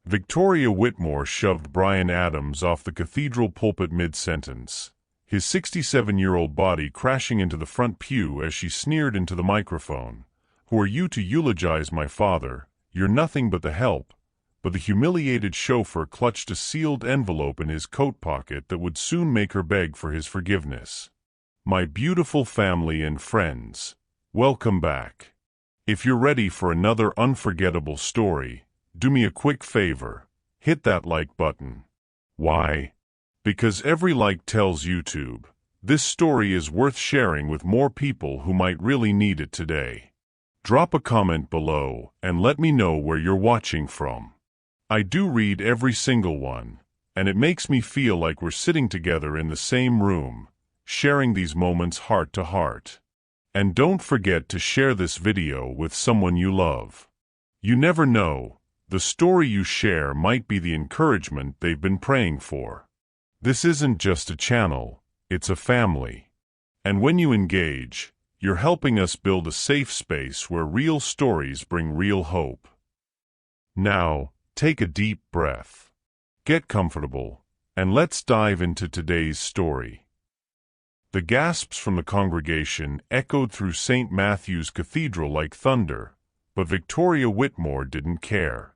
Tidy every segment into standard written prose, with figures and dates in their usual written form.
Victoria Whitmore shoved Bryan Adams off the cathedral pulpit mid-sentence, his 67-year-old body crashing into the front pew as she sneered into the microphone. "Who are you to eulogize my father? You're nothing but the help." But the humiliated chauffeur clutched a sealed envelope in his coat pocket that would soon make her beg for his forgiveness. "My beautiful family and friends, welcome back. If you're ready for another unforgettable story, do me a quick favor, hit that like button. Why? Because every like tells YouTube, this story is worth sharing with more people who might really need it today. Drop a comment below and let me know where you're watching from. I do read every single one, and it makes me feel like we're sitting together in the same room, sharing these moments heart to heart. And don't forget to share this video with someone you love. You never know, the story you share might be the encouragement they've been praying for. This isn't just a channel, it's a family. And when you engage, you're helping us build a safe space where real stories bring real hope. Now, take a deep breath. Get comfortable, and let's dive into today's story. The gasps from the congregation echoed through St. Matthew's Cathedral like thunder, but Victoria Whitmore didn't care.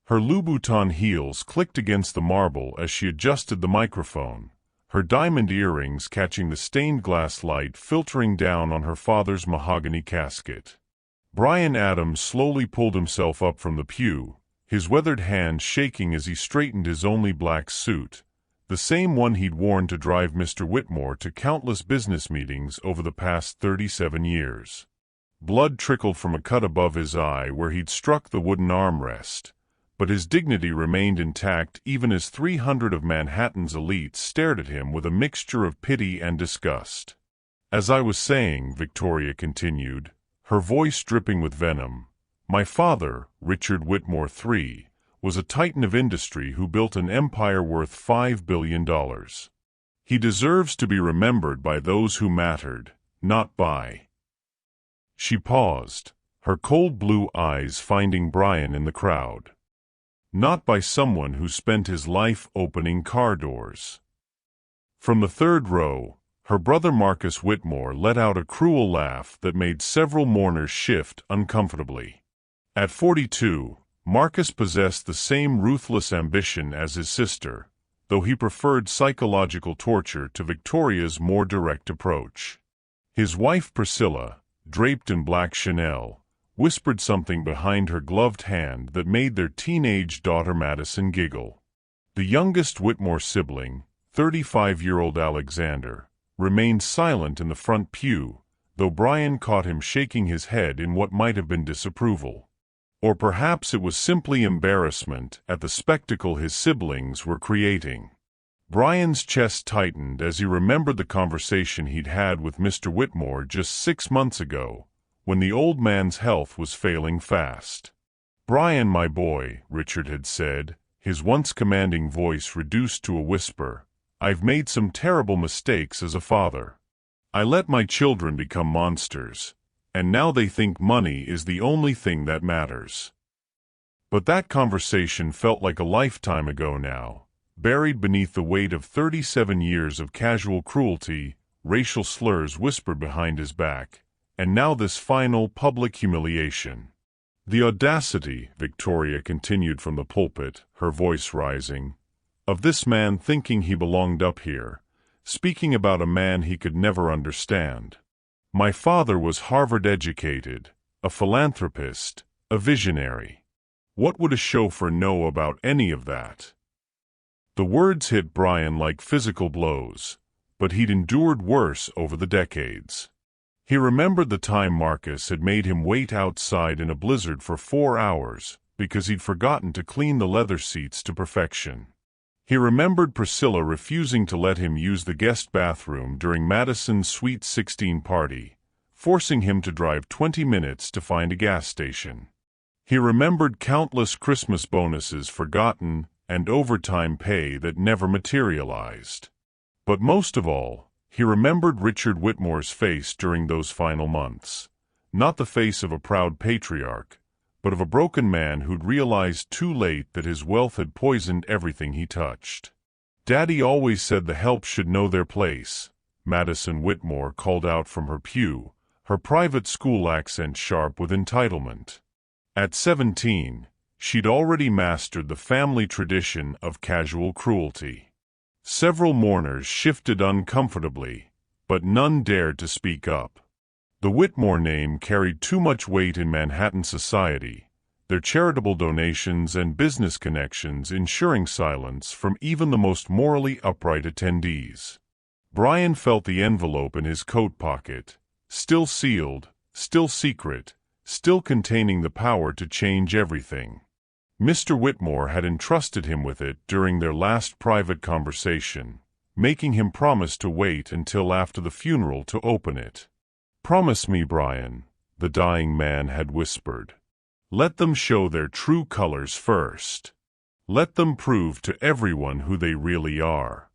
Her Louboutin heels clicked against the marble as she adjusted the microphone, her diamond earrings catching the stained glass light filtering down on her father's mahogany casket. Bryan Adams slowly pulled himself up from the pew, his weathered hands shaking as he straightened his only black suit, the same one he'd worn to drive Mr. Whitmore to countless business meetings over the past 37 years. Blood trickled from a cut above his eye where he'd struck the wooden armrest, but his dignity remained intact even as 300 of Manhattan's elites stared at him with a mixture of pity and disgust. "As I was saying," Victoria continued, her voice dripping with venom, "my father, Richard Whitmore III, was a titan of industry who built an empire worth $5 billion. He deserves to be remembered by those who mattered, not by—" She paused, her cold blue eyes finding Bryan in the crowd. "Not by someone who spent his life opening car doors." From the third row, her brother Marcus Whitmore let out a cruel laugh that made several mourners shift uncomfortably. At 42, Marcus possessed the same ruthless ambition as his sister, though he preferred psychological torture to Victoria's more direct approach. His wife Priscilla, draped in black Chanel, whispered something behind her gloved hand that made their teenage daughter Madison giggle. The youngest Whitmore sibling, 35-year-old Alexander, remained silent in the front pew, though Bryan caught him shaking his head in what might have been disapproval. Or perhaps it was simply embarrassment at the spectacle his siblings were creating. Bryan's chest tightened as he remembered the conversation he'd had with Mr. Whitmore just 6 months ago, when the old man's health was failing fast. "Bryan, my boy," Richard had said, his once commanding voice reduced to a whisper, "I've made some terrible mistakes as a father. I let my children become monsters, and now they think money is the only thing that matters." But that conversation felt like a lifetime ago now, buried beneath the weight of 37 years of casual cruelty, racial slurs whispered behind his back, and now this final public humiliation. "The audacity," Victoria continued from the pulpit, her voice rising, "of this man thinking he belonged up here, speaking about a man he could never understand. My father was Harvard-educated, a philanthropist, a visionary. What would a chauffeur know about any of that?" The words hit Bryan like physical blows, but he'd endured worse over the decades. He remembered the time Marcus had made him wait outside in a blizzard for 4 hours because he'd forgotten to clean the leather seats to perfection. He remembered Priscilla refusing to let him use the guest bathroom during Madison's Sweet 16 party, forcing him to drive 20 minutes to find a gas station. He remembered countless Christmas bonuses forgotten and overtime pay that never materialized. But most of all, he remembered Richard Whitmore's face during those final months. Not the face of a proud patriarch, but of a broken man who'd realized too late that his wealth had poisoned everything he touched. "Daddy always said the help should know their place," Madison Whitmore called out from her pew, her private school accent sharp with entitlement. At 17, she'd already mastered the family tradition of casual cruelty. Several mourners shifted uncomfortably, but none dared to speak up. The Whitmore name carried too much weight in Manhattan society, their charitable donations and business connections ensuring silence from even the most morally upright attendees. Bryan felt the envelope in his coat pocket, still sealed, still secret, still containing the power to change everything. Mr. Whitmore had entrusted him with it during their last private conversation, making him promise to wait until after the funeral to open it. "Promise me, Bryan," the dying man had whispered. "Let them show their true colors first. Let them prove to everyone who they really are."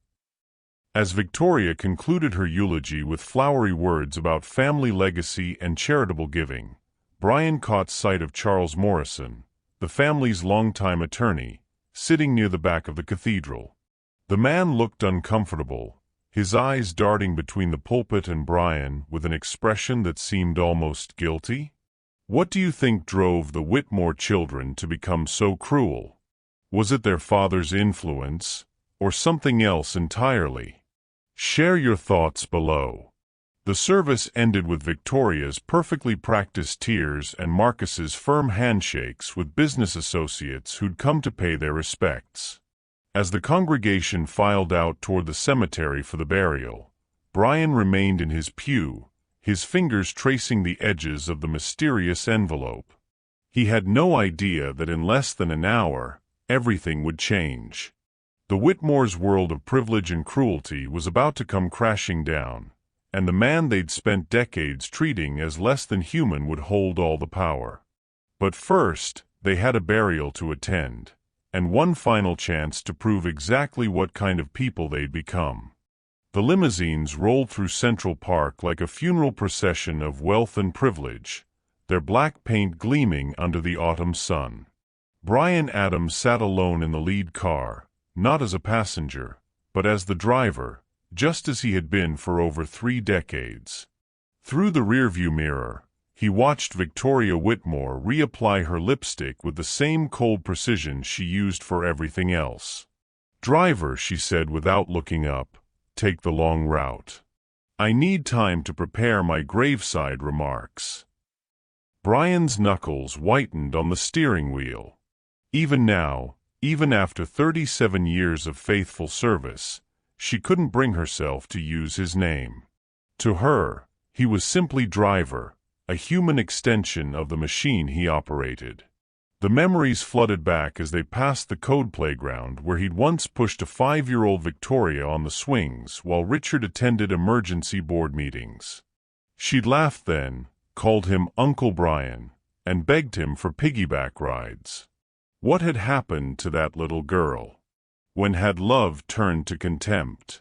As Victoria concluded her eulogy with flowery words about family legacy and charitable giving, Bryan caught sight of Charles Morrison, the family's longtime attorney, sitting near the back of the cathedral. The man looked uncomfortable, his eyes darting between the pulpit and Bryan with an expression that seemed almost guilty. "What do you think drove the Whitmore children to become so cruel? Was it their father's influence, or something else entirely? Share your thoughts below." The service ended with Victoria's perfectly practiced tears and Marcus's firm handshakes with business associates who'd come to pay their respects. As the congregation filed out toward the cemetery for the burial, Bryan remained in his pew, his fingers tracing the edges of the mysterious envelope. He had no idea that in less than an hour, everything would change. The Whitmore's world of privilege and cruelty was about to come crashing down, and the man they'd spent decades treating as less than human would hold all the power. But first, they had a burial to attend, and one final chance to prove exactly what kind of people they'd become. The limousines rolled through Central Park like a funeral procession of wealth and privilege, their black paint gleaming under the autumn sun. Bryan Adams sat alone in the lead car, not as a passenger, but as the driver, just as he had been for over 3 decades. Through the rearview mirror, he watched Victoria Whitmore reapply her lipstick with the same cold precision she used for everything else. "Driver," she said without looking up, "take the long route. I need time to prepare my graveside remarks." Bryan's knuckles whitened on the steering wheel. Even now, even after 37 years of faithful service, she couldn't bring herself to use his name. To her, he was simply driver, a human extension of the machine he operated. The memories flooded back as they passed the code playground where he'd once pushed a 5-year-old Victoria on the swings while Richard attended emergency board meetings. She'd laughed then, called him Uncle Bryan, and begged him for piggyback rides. What had happened to that little girl? When had love turned to contempt?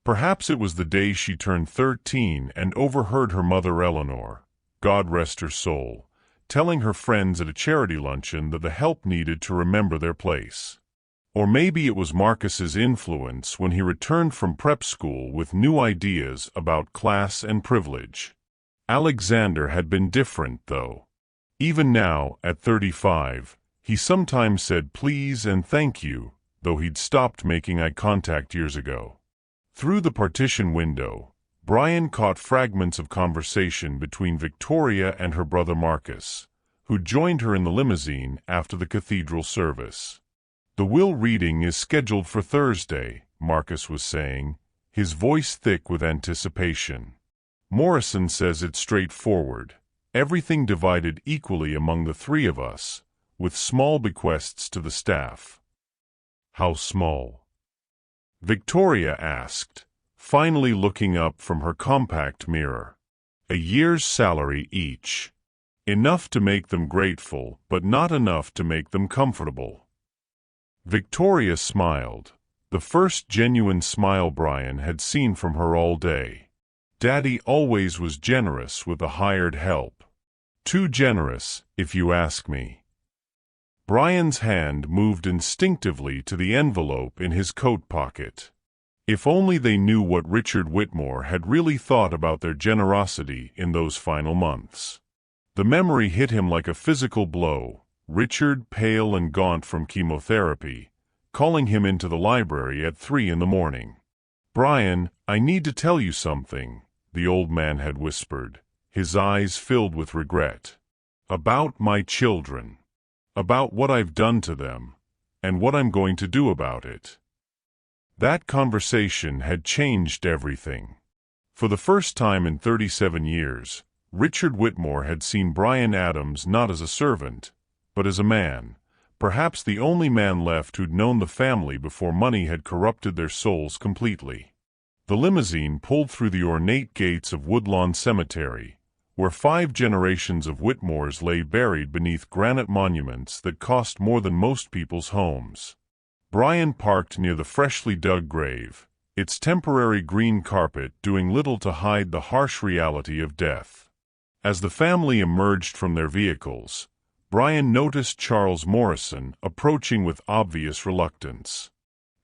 Perhaps it was the day she turned 13 and overheard her mother Eleanor, God rest her soul, telling her friends at a charity luncheon that the help needed to remember their place. Or maybe it was Marcus's influence when he returned from prep school with new ideas about class and privilege. Alexander had been different, though. Even now, at 35, he sometimes said please and thank you, though he'd stopped making eye contact years ago. Through the partition window, Bryan caught fragments of conversation between Victoria and her brother Marcus, who joined her in the limousine after the cathedral service. "The will reading is scheduled for Thursday," Marcus was saying, his voice thick with anticipation. "Morrison says it's straightforward, everything divided equally among the 3 of us, with small bequests to the staff." "How small?" Victoria asked, finally looking up from her compact mirror. "A year's salary each. Enough to make them grateful, but not enough to make them comfortable." Victoria smiled, the first genuine smile Bryan had seen from her all day. Daddy always was generous with the hired help. Too generous, if you ask me. Bryan's hand moved instinctively to the envelope in his coat pocket. If only they knew what Richard Whitmore had really thought about their generosity in those final months. The memory hit him like a physical blow. Richard, pale and gaunt from chemotherapy, calling him into the library at 3 in the morning. "Bryan, I need to tell you something," the old man had whispered, his eyes filled with regret. "About my children. About what I've done to them, and what I'm going to do about it." That conversation had changed everything. For the first time in 37 years, Richard Whitmore had seen Bryan Adams not as a servant, but as a man, perhaps the only man left who'd known the family before money had corrupted their souls completely. The limousine pulled through the ornate gates of Woodlawn Cemetery, where 5 generations of Whitmores lay buried beneath granite monuments that cost more than most people's homes. Bryan parked near the freshly dug grave, its temporary green carpet doing little to hide the harsh reality of death. As the family emerged from their vehicles, Bryan noticed Charles Morrison approaching with obvious reluctance.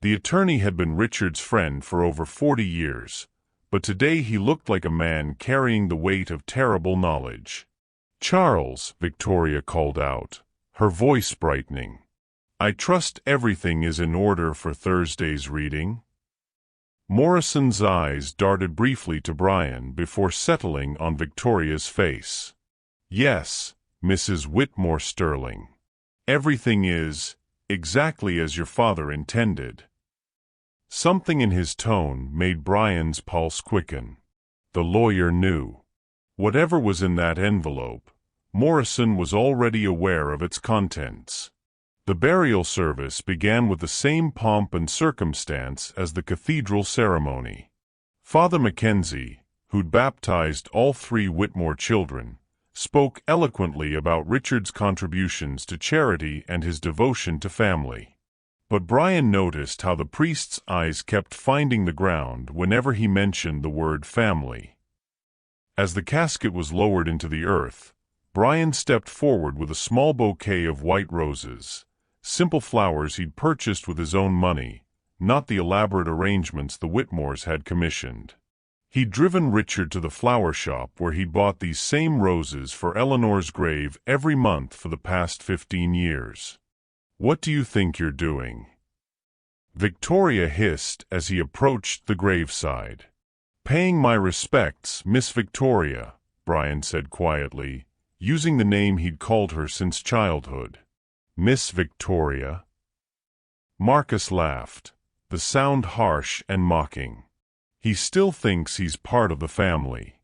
The attorney had been Richard's friend for over 40 years, but today he looked like a man carrying the weight of terrible knowledge. "Charles," Victoria called out, her voice brightening. "I trust everything is in order for Thursday's reading?" Morrison's eyes darted briefly to Bryan before settling on Victoria's face. "Yes, Mrs. Whitmore Sterling. Everything is exactly as your father intended." Something in his tone made Bryan's pulse quicken. The lawyer knew. Whatever was in that envelope, Morrison was already aware of its contents. The burial service began with the same pomp and circumstance as the cathedral ceremony. Father Mackenzie, who'd baptized all 3 Whitmore children, spoke eloquently about Richard's contributions to charity and his devotion to family. But Bryan noticed how the priest's eyes kept finding the ground whenever he mentioned the word family. As the casket was lowered into the earth, Bryan stepped forward with a small bouquet of white roses, simple flowers he'd purchased with his own money, not the elaborate arrangements the Whitmores had commissioned. He'd driven Richard to the flower shop where he'd bought these same roses for Eleanor's grave every month for the past 15 years. "What do you think you're doing?" Victoria hissed as he approached the graveside. "Paying my respects, Miss Victoria," Bryan said quietly, using the name he'd called her since childhood. "Miss Victoria?" Marcus laughed, the sound harsh and mocking. "He still thinks he's part of the family."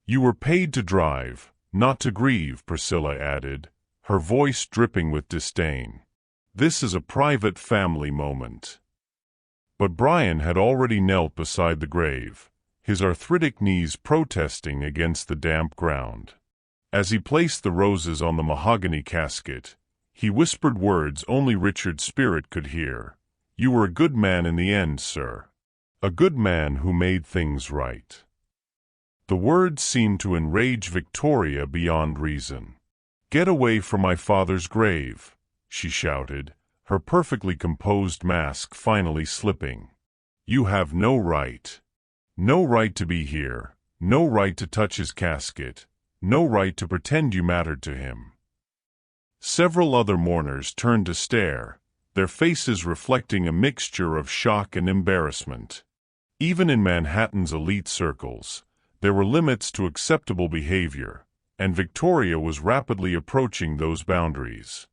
"You were paid to drive, not to grieve," Priscilla added, her voice dripping with disdain. "This is a private family moment." But Bryan had already knelt beside the grave, his arthritic knees protesting against the damp ground. As he placed the roses on the mahogany casket, he whispered words only Richard's spirit could hear. "You were a good man in the end, sir. A good man who made things right." The words seemed to enrage Victoria beyond reason. "Get away from my father's grave," she shouted, her perfectly composed mask finally slipping. "You have no right. No right to be here, no right to touch his casket, no right to pretend you mattered to him." Several other mourners turned to stare, their faces reflecting a mixture of shock and embarrassment. Even in Manhattan's elite circles, there were limits to acceptable behavior, and Victoria was rapidly approaching those boundaries.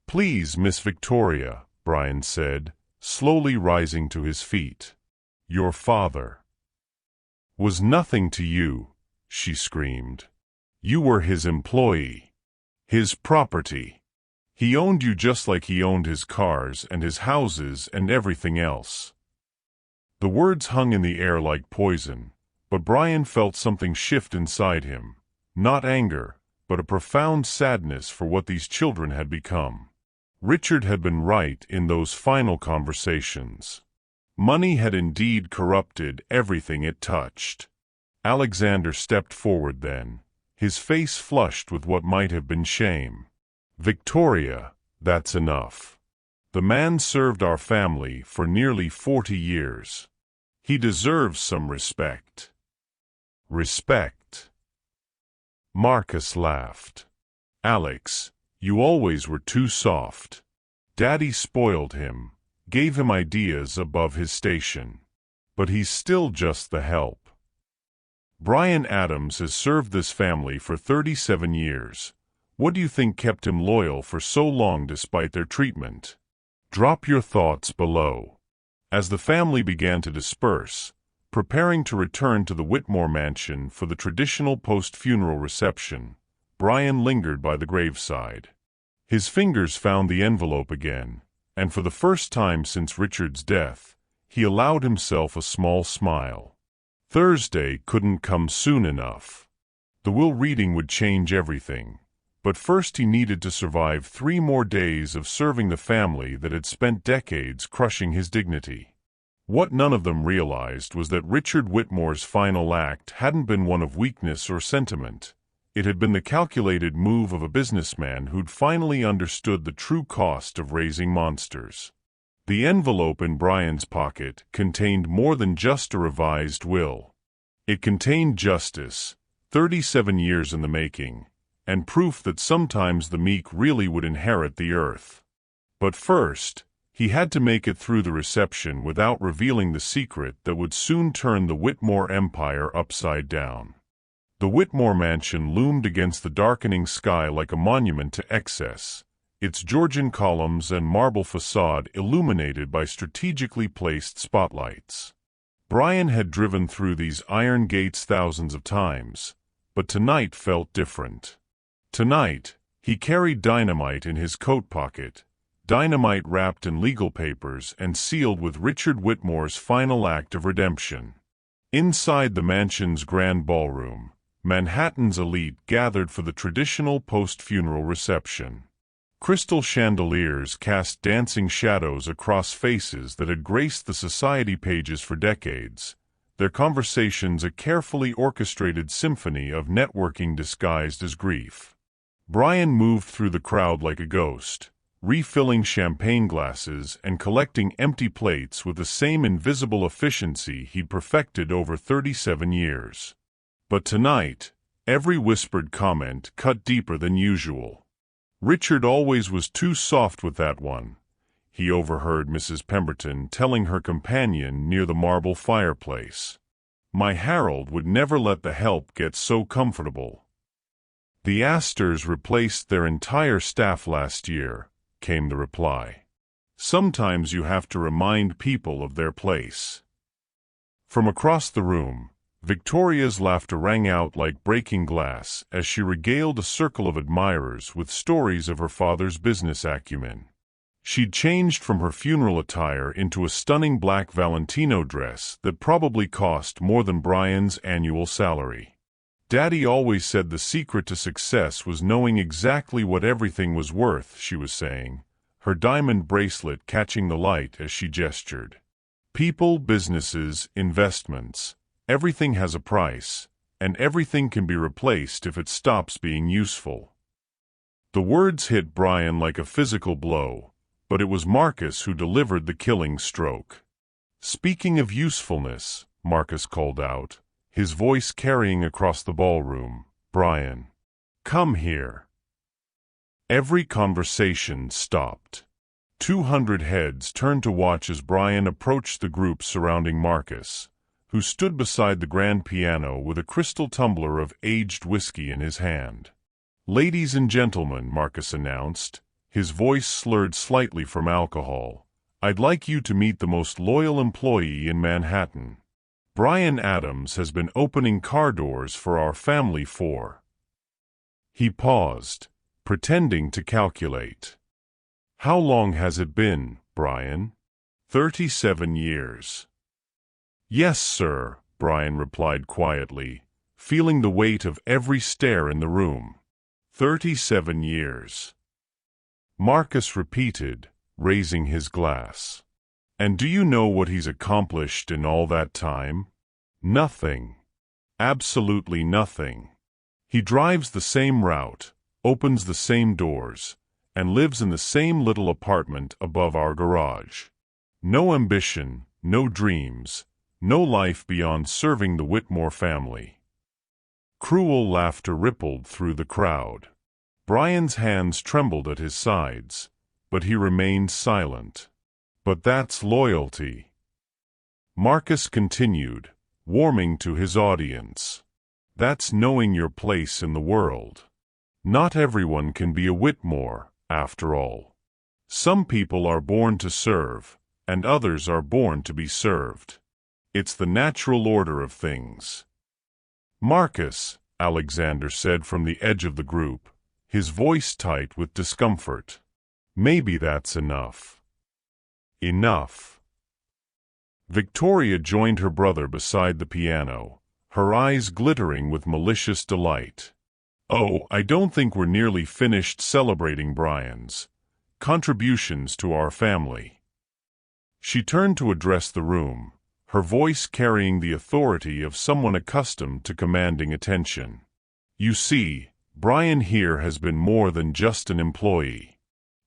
"Please, Miss Victoria," Bryan said, slowly rising to his feet. "Your father was nothing to you," she screamed. "You were his employee, his property. He owned you just like he owned his cars and his houses and everything else." The words hung in the air like poison, but Bryan felt something shift inside him. Not anger, but a profound sadness for what these children had become. Richard had been right in those final conversations. Money had indeed corrupted everything it touched. Alexander stepped forward then, his face flushed with what might have been shame. "Victoria," That's enough. The man served our family for nearly 40 years. He deserves some respect. Respect. Marcus laughed. Alex, you always were too soft. Daddy spoiled him, gave him ideas above his station. But he's still just the help. Bryan Adams has served this family for 37 years. What do you think kept him loyal for so long despite their treatment? Drop your thoughts below. As the family began to disperse, preparing to return to the Whitmore mansion for the traditional post-funeral reception, Bryan lingered by the graveside. His fingers found the envelope again, and for the first time since Richard's death, he allowed himself a small smile. Thursday couldn't come soon enough. The will reading would change everything, but first he needed to survive 3 more days of serving the family that had spent decades crushing his dignity. What none of them realized was that Richard Whitmore's final act hadn't been one of weakness or sentiment. It had been the calculated move of a businessman who'd finally understood the true cost of raising monsters. The envelope in Bryan's pocket contained more than just a revised will. It contained justice, 37 years in the making, and proof that sometimes the meek really would inherit the earth. But first, he had to make it through the reception without revealing the secret that would soon turn the Whitmore empire upside down. The Whitmore mansion loomed against the darkening sky like a monument to excess, its Georgian columns and marble facade illuminated by strategically placed spotlights. Bryan had driven through these iron gates thousands of times, but tonight felt different. Tonight, he carried dynamite in his coat pocket, dynamite wrapped in legal papers and sealed with Richard Whitmore's final act of redemption. Inside the mansion's grand ballroom, Manhattan's elite gathered for the traditional post-funeral reception. Crystal chandeliers cast dancing shadows across faces that had graced the society pages for decades, their conversations a carefully orchestrated symphony of networking disguised as grief. Bryan moved through the crowd like a ghost, refilling champagne glasses and collecting empty plates with the same invisible efficiency he'd perfected over 37 years. But tonight, every whispered comment cut deeper than usual. Richard always was too soft with that one, he overheard Mrs. Pemberton telling her companion near the marble fireplace. My Harold would never let the help get so comfortable. The Astors replaced their entire staff last year, came the reply. Sometimes you have to remind people of their place. From across the room, Victoria's laughter rang out like breaking glass as she regaled a circle of admirers with stories of her father's business acumen. She'd changed from her funeral attire into a stunning black Valentino dress that probably cost more than Bryan's annual salary. Daddy always said the secret to success was knowing exactly what everything was worth, she was saying, her diamond bracelet catching the light as she gestured. People, businesses, investments. Everything has a price, and everything can be replaced if it stops being useful. The words hit Bryan like a physical blow, but it was Marcus who delivered the killing stroke. Speaking of usefulness, Marcus called out, his voice carrying across the ballroom, Bryan, come here. Every conversation stopped. 200 heads turned to watch as Bryan approached the group surrounding Marcus, who stood beside the grand piano with a crystal tumbler of aged whiskey in his hand. Ladies and gentlemen, Marcus announced, his voice slurred slightly from alcohol, I'd like you to meet the most loyal employee in Manhattan. Bryan Adams has been opening car doors for our family for. He paused, pretending to calculate. How long has it been, Bryan? 37 years. Yes, sir, Bryan replied quietly, feeling the weight of every stare in the room. 37 years. Marcus repeated, raising his glass. And do you know what he's accomplished in all that time? Nothing. Absolutely nothing. He drives the same route, opens the same doors, and lives in the same little apartment above our garage. No ambition, no dreams, no life beyond serving the Whitmore family." Cruel laughter rippled through the crowd. Bryan's hands trembled at his sides, but he remained silent. "But that's loyalty," Marcus continued, warming to his audience. "That's knowing your place in the world. Not everyone can be a Whitmore, after all. Some people are born to serve, and others are born to be served. It's the natural order of things." "Marcus," Alexander said from the edge of the group, his voice tight with discomfort. "Maybe that's enough." "Enough." Victoria joined her brother beside the piano, her eyes glittering with malicious delight. "Oh, I don't think we're nearly finished celebrating Bryan's contributions to our family." She turned to address the room, her voice carrying the authority of someone accustomed to commanding attention. "You see, Bryan here has been more than just an employee.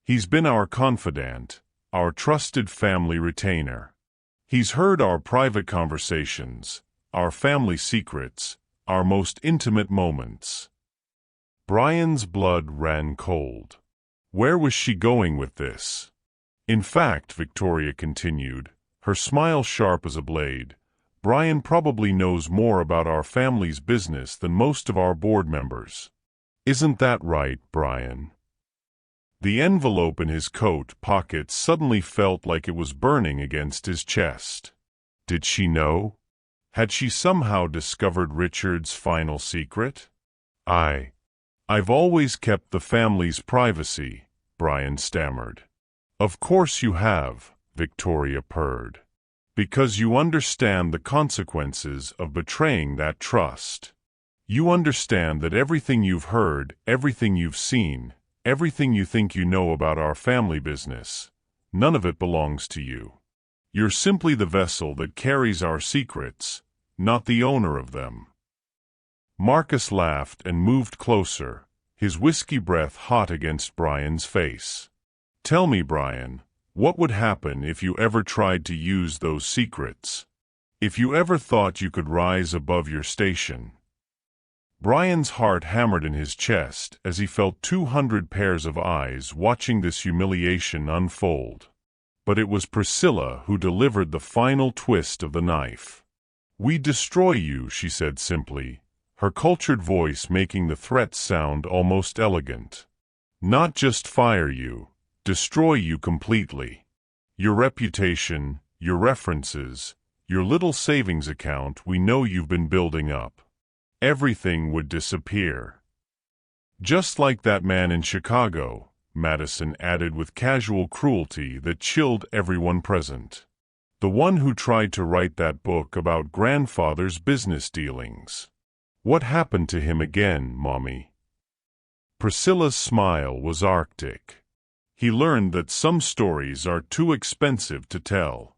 He's been our confidant, our trusted family retainer. He's heard our private conversations, our family secrets, our most intimate moments." Bryan's blood ran cold. Where was she going with this? "In fact," Victoria continued, her smile sharp as a blade, "Bryan probably knows more about our family's business than most of our board members. Isn't that right, Bryan?" The envelope in his coat pocket suddenly felt like it was burning against his chest. Did she know? Had she somehow discovered Richard's final secret? I've always kept the family's privacy," Bryan stammered. "Of course you have," Victoria purred. "Because you understand the consequences of betraying that trust. You understand that everything you've heard, everything you've seen, everything you think you know about our family business, none of it belongs to you. You're simply the vessel that carries our secrets, not the owner of them." Marcus laughed and moved closer, his whiskey breath hot against Bryan's face. "Tell me, Bryan, what would happen if you ever tried to use those secrets? If you ever thought you could rise above your station?" Bryan's heart hammered in his chest as he felt 200 pairs of eyes watching this humiliation unfold. But it was Priscilla who delivered the final twist of the knife. "We destroy you," she said simply, her cultured voice making the threat sound almost elegant. "Not just fire you, destroy you completely. Your reputation, your references, your little savings account we know you've been building up. Everything would disappear." "Just like that man in Chicago," Madison added with casual cruelty that chilled everyone present. "The one who tried to write that book about grandfather's business dealings. What happened to him again, Mommy?" Priscilla's smile was arctic. "He learned that some stories are too expensive to tell."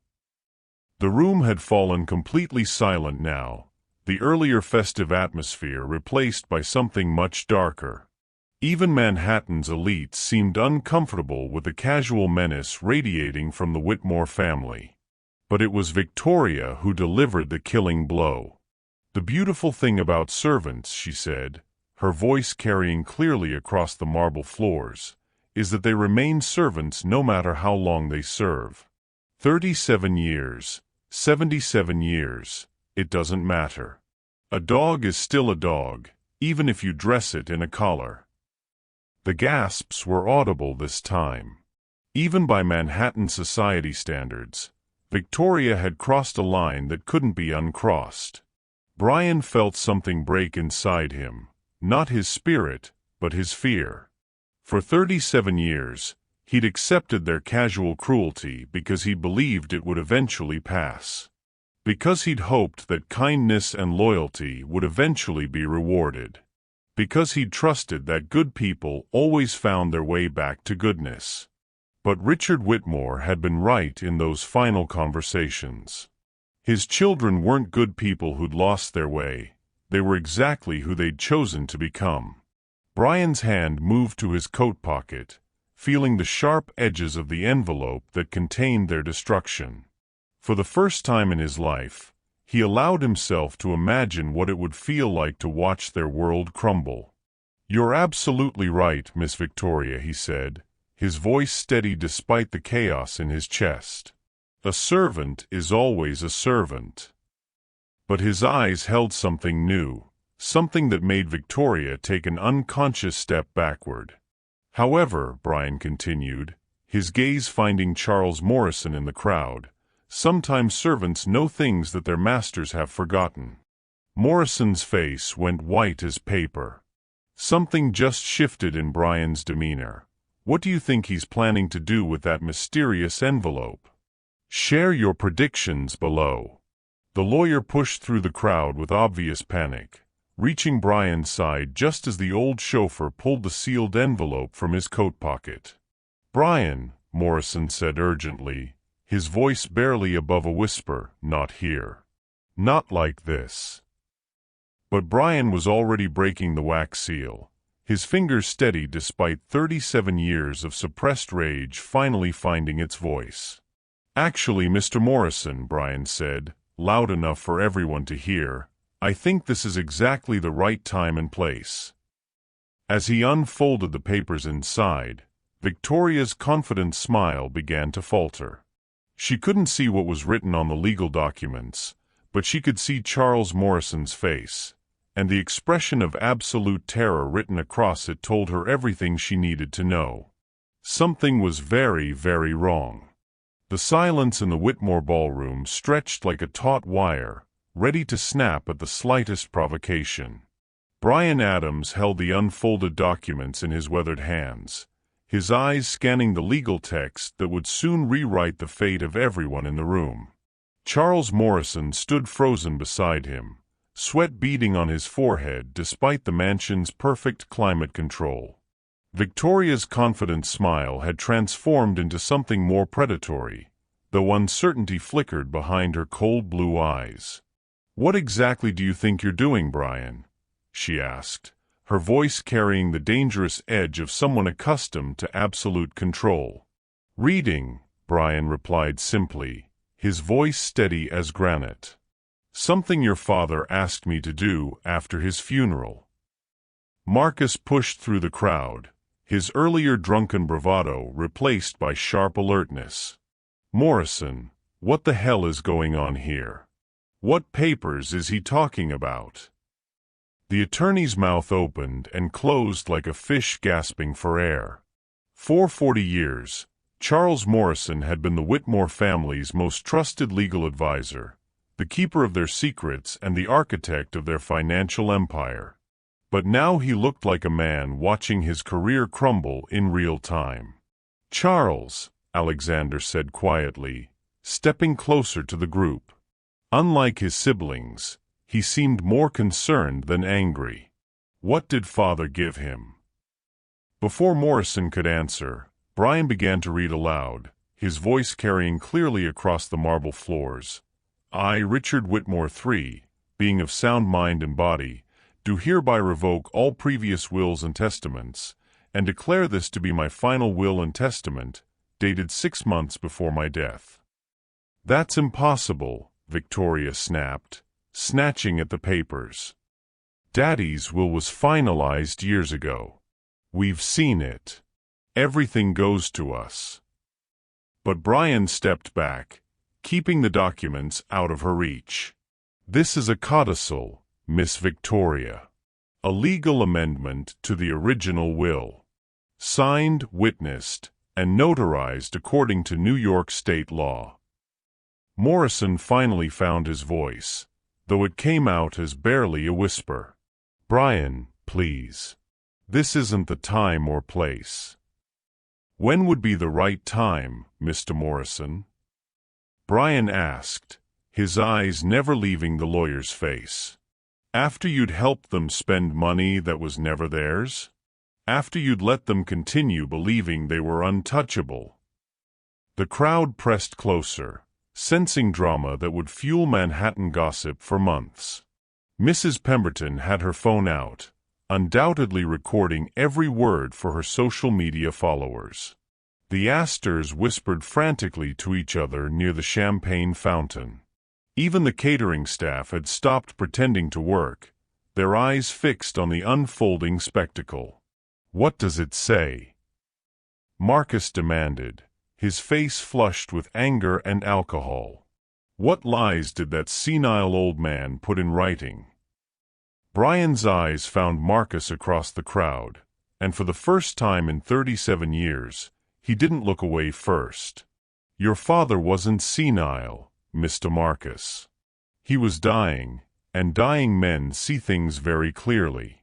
The room had fallen completely silent now, the earlier festive atmosphere replaced by something much darker. Even Manhattan's elites seemed uncomfortable with the casual menace radiating from the Whitmore family. But it was Victoria who delivered the killing blow. "The beautiful thing about servants," she said, her voice carrying clearly across the marble floors, "is that they remain servants no matter how long they serve. 37 years, 77 years, it doesn't matter. A dog is still a dog, even if you dress it in a collar." The gasps were audible this time. Even by Manhattan society standards, Victoria had crossed a line that couldn't be uncrossed. Bryan felt something break inside him, not his spirit, but his fear. For 37 years, he'd accepted their casual cruelty because he believed it would eventually pass. Because he'd hoped that kindness and loyalty would eventually be rewarded. Because he'd trusted that good people always found their way back to goodness. But Richard Whitmore had been right in those final conversations. His children weren't good people who'd lost their way, they were exactly who they'd chosen to become. Bryan's hand moved to his coat pocket, feeling the sharp edges of the envelope that contained their destruction. For the first time in his life, he allowed himself to imagine what it would feel like to watch their world crumble. "You're absolutely right, Miss Victoria," he said, his voice steady despite the chaos in his chest. "A servant is always a servant." But his eyes held something new, something that made Victoria take an unconscious step backward. "However," Bryan continued, his gaze finding Charles Morrison in the crowd, "sometimes servants know things that their masters have forgotten." Morrison's face went white as paper. Something just shifted in Bryan's demeanor. "What do you think he's planning to do with that mysterious envelope? Share your predictions below." The lawyer pushed through the crowd with obvious panic, reaching Bryan's side just as the old chauffeur pulled the sealed envelope from his coat pocket. "Bryan," Morrison said urgently, his voice barely above a whisper, "not here. Not like this." But Bryan was already breaking the wax seal, his fingers steady despite 37 years of suppressed rage finally finding its voice. "Actually, Mr. Morrison," Bryan said, loud enough for everyone to hear, "I think this is exactly the right time and place." As he unfolded the papers inside, Victoria's confident smile began to falter. She couldn't see what was written on the legal documents, but she could see Charles Morrison's face, and the expression of absolute terror written across it told her everything she needed to know. Something was very, very wrong. The silence in the Whitmore ballroom stretched like a taut wire, ready to snap at the slightest provocation. Bryan Adams held the unfolded documents in his weathered hands, his eyes scanning the legal text that would soon rewrite the fate of everyone in the room. Charles Morrison stood frozen beside him, sweat beading on his forehead despite the mansion's perfect climate control. Victoria's confident smile had transformed into something more predatory, though uncertainty flickered behind her cold blue eyes. "What exactly do you think you're doing, Bryan?" she asked, her voice carrying the dangerous edge of someone accustomed to absolute control. "Reading," Bryan replied simply, his voice steady as granite. "Something your father asked me to do after his funeral." Marcus pushed through the crowd, his earlier drunken bravado replaced by sharp alertness. "Morrison, what the hell is going on here? What papers is he talking about?" The attorney's mouth opened and closed like a fish gasping for air. For 40 years, Charles Morrison had been the Whitmore family's most trusted legal advisor, the keeper of their secrets and the architect of their financial empire. But now he looked like a man watching his career crumble in real time. "Charles," Alexander said quietly, stepping closer to the group. Unlike his siblings, he seemed more concerned than angry. "What did father give him?" Before Morrison could answer, Bryan began to read aloud, his voice carrying clearly across the marble floors. "I, Richard Whitmore III, being of sound mind and body, do hereby revoke all previous wills and testaments, and declare this to be my final will and testament, dated 6 months before my death." "That's impossible," Victoria snapped, snatching at the papers. "Daddy's will was finalized years ago. We've seen it. Everything goes to us." But Bryan stepped back, keeping the documents out of her reach. "This is a codicil, Miss Victoria. A legal amendment to the original will. Signed, witnessed, and notarized according to New York state law." Morrison finally found his voice, though it came out as barely a whisper. "Bryan, please. This isn't the time or place." "When would be the right time, Mr. Morrison?" Bryan asked, his eyes never leaving the lawyer's face. "After you'd helped them spend money that was never theirs? After you'd let them continue believing they were untouchable?" The crowd pressed closer, sensing drama that would fuel Manhattan gossip for months. Mrs. Pemberton had her phone out, undoubtedly recording every word for her social media followers. The Astors whispered frantically to each other near the champagne fountain. Even the catering staff had stopped pretending to work, their eyes fixed on the unfolding spectacle. "What does it say?" Marcus demanded, his face flushed with anger and alcohol. What lies did that senile old man put in writing? Bryan's eyes found Marcus across the crowd, and for the first time in 37 years, he didn't look away first. "Your father wasn't senile, Mr. Marcus. He was dying, and dying men see things very clearly."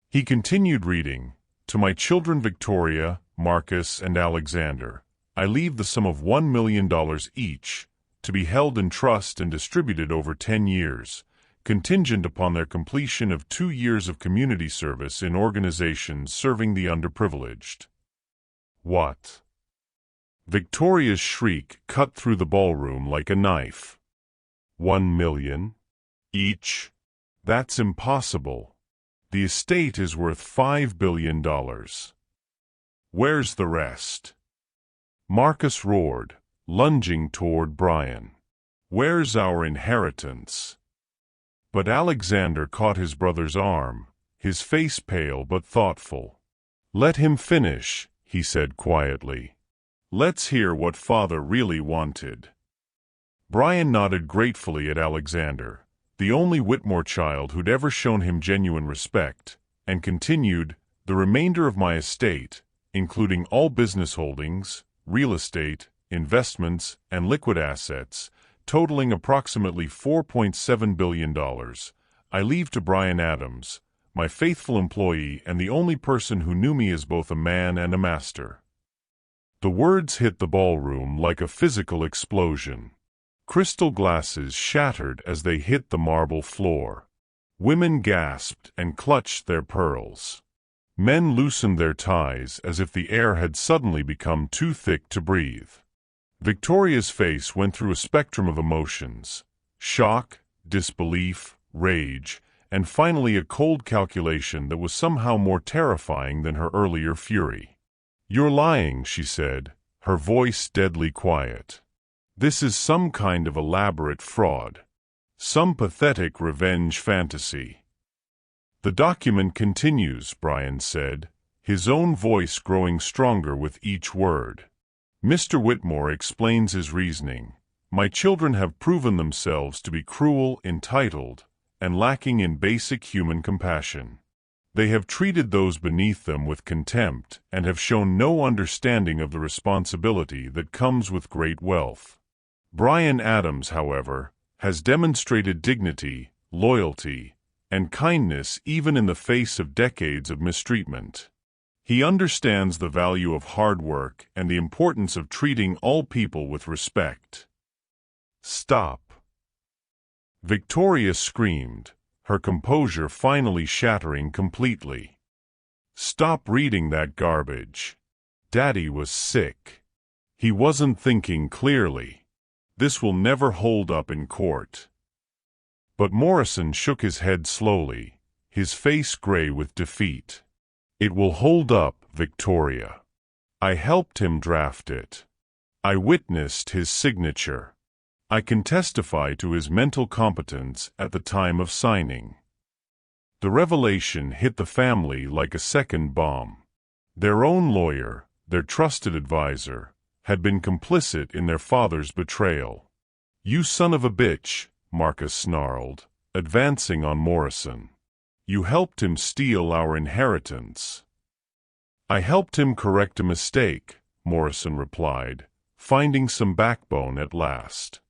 He continued reading, "To my children Victoria, Marcus, and Alexander, I leave the sum of $1 million each, to be held in trust and distributed over 10 years, contingent upon their completion of 2 years of community service in organizations serving the underprivileged." What? Victoria's shriek cut through the ballroom like a knife. 1 million? Each? That's impossible. The estate is worth $5 billion. Where's the rest? Marcus roared, lunging toward Bryan. "Where's our inheritance?" But Alexander caught his brother's arm, his face pale but thoughtful. "Let him finish," he said quietly. "Let's hear what father really wanted." Bryan nodded gratefully at Alexander, the only Whitmore child who'd ever shown him genuine respect, and continued, "The remainder of my estate, including all business holdings, real estate, investments, and liquid assets, totaling approximately $4.7 billion, I leave to Bryan Adams, my faithful employee and the only person who knew me as both a man and a master." The words hit the ballroom like a physical explosion. Crystal glasses shattered as they hit the marble floor. Women gasped and clutched their pearls. Men loosened their ties as if the air had suddenly become too thick to breathe. Victoria's face went through a spectrum of emotions: shock, disbelief, rage, and finally a cold calculation that was somehow more terrifying than her earlier fury. "You're lying," she said, her voice deadly quiet. "This is some kind of elaborate fraud. Some pathetic revenge fantasy." "The document continues," Bryan said, his own voice growing stronger with each word. "Mr. Whitmore explains his reasoning. My children have proven themselves to be cruel, entitled, and lacking in basic human compassion. They have treated those beneath them with contempt and have shown no understanding of the responsibility that comes with great wealth. Bryan Adams, however, has demonstrated dignity, loyalty, and kindness even in the face of decades of mistreatment. He understands the value of hard work and the importance of treating all people with respect." "Stop!" Victoria screamed, her composure finally shattering completely. "Stop reading that garbage. Daddy was sick. He wasn't thinking clearly. This will never hold up in court." But Morrison shook his head slowly, his face gray with defeat. "It will hold up, Victoria. I helped him draft it. I witnessed his signature. I can testify to his mental competence at the time of signing." The revelation hit the family like a second bomb. Their own lawyer, their trusted advisor, had been complicit in their father's betrayal. "You son of a bitch," Marcus snarled, advancing on Morrison. "You helped him steal our inheritance." "I helped him correct a mistake," Morrison replied, finding some backbone at last.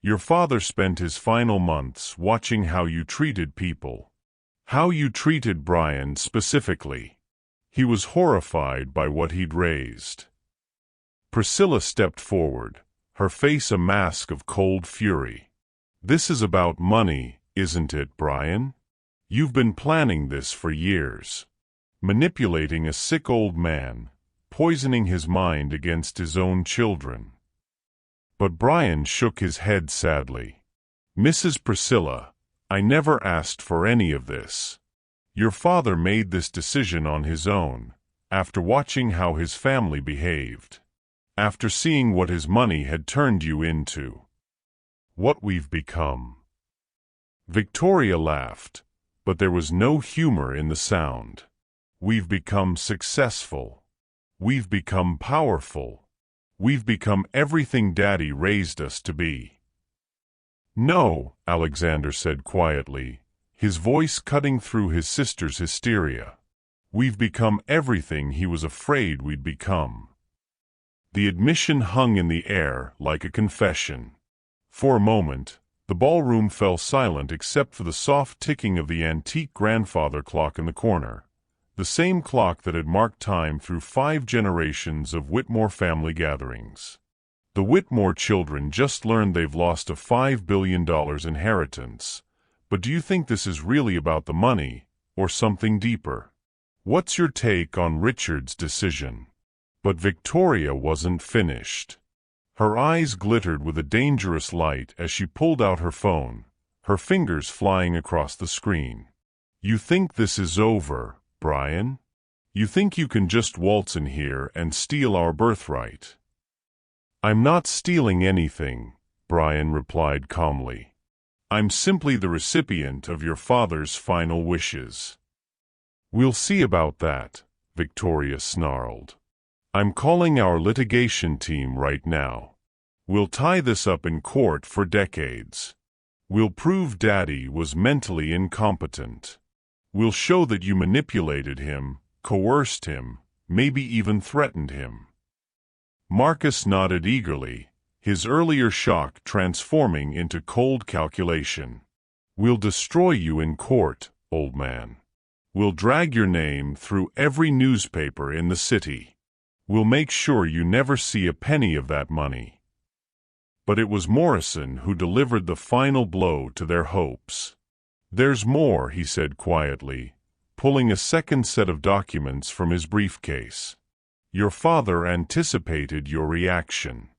"Your father spent his final months watching how you treated people. How you treated Bryan specifically. He was horrified by what he'd raised." Priscilla stepped forward, her face a mask of cold fury. "This is about money, isn't it, Bryan? You've been planning this for years. Manipulating a sick old man, poisoning his mind against his own children." But Bryan shook his head sadly. "Mrs. Priscilla, I never asked for any of this. Your father made this decision on his own, after watching how his family behaved, after seeing what his money had turned you into. What we've become." Victoria laughed, but there was no humor in the sound. "We've become successful. We've become powerful. We've become everything Daddy raised us to be." "No," Alexander said quietly, his voice cutting through his sister's hysteria. "We've become everything he was afraid we'd become." The admission hung in the air like a confession. For a moment, the ballroom fell silent except for the soft ticking of the antique grandfather clock in the corner, the same clock that had marked time through 5 generations of Whitmore family gatherings. The Whitmore children just learned they've lost a $5 billion inheritance. But do you think this is really about the money, or something deeper? What's your take on Richard's decision? But Victoria wasn't finished. Her eyes glittered with a dangerous light as she pulled out her phone, her fingers flying across the screen. "You think this is over, Bryan? You think you can just waltz in here and steal our birthright?" "I'm not stealing anything," Bryan replied calmly. "I'm simply the recipient of your father's final wishes." "We'll see about that," Victoria snarled. "I'm calling our litigation team right now. We'll tie this up in court for decades. We'll prove Daddy was mentally incompetent. We'll show that you manipulated him, coerced him, maybe even threatened him." Marcus nodded eagerly, his earlier shock transforming into cold calculation. "We'll destroy you in court, old man. We'll drag your name through every newspaper in the city. We'll make sure you never see a penny of that money." But it was Morrison who delivered the final blow to their hopes. "There's more," he said quietly, pulling a second set of documents from his briefcase. "Your father anticipated your reaction.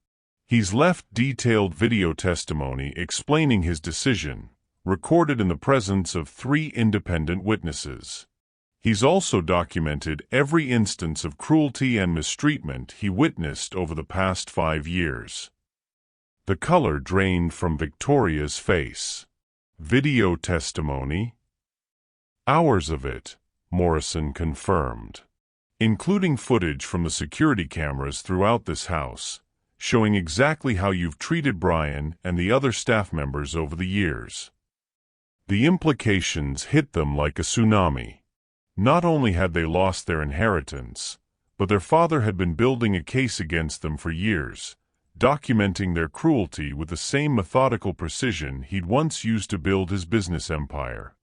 He's left detailed video testimony explaining his decision, recorded in the presence of 3 independent witnesses. He's also documented every instance of cruelty and mistreatment he witnessed over the past 5 years." The color drained from Victoria's face. "Video testimony?" "Hours of it," Morrison confirmed, "including footage from the security cameras throughout this house, showing exactly how you've treated Bryan and the other staff members over the years." The implications hit them like a tsunami. Not only had they lost their inheritance, but their father had been building a case against them for years, documenting their cruelty with the same methodical precision he'd once used to build his business empire.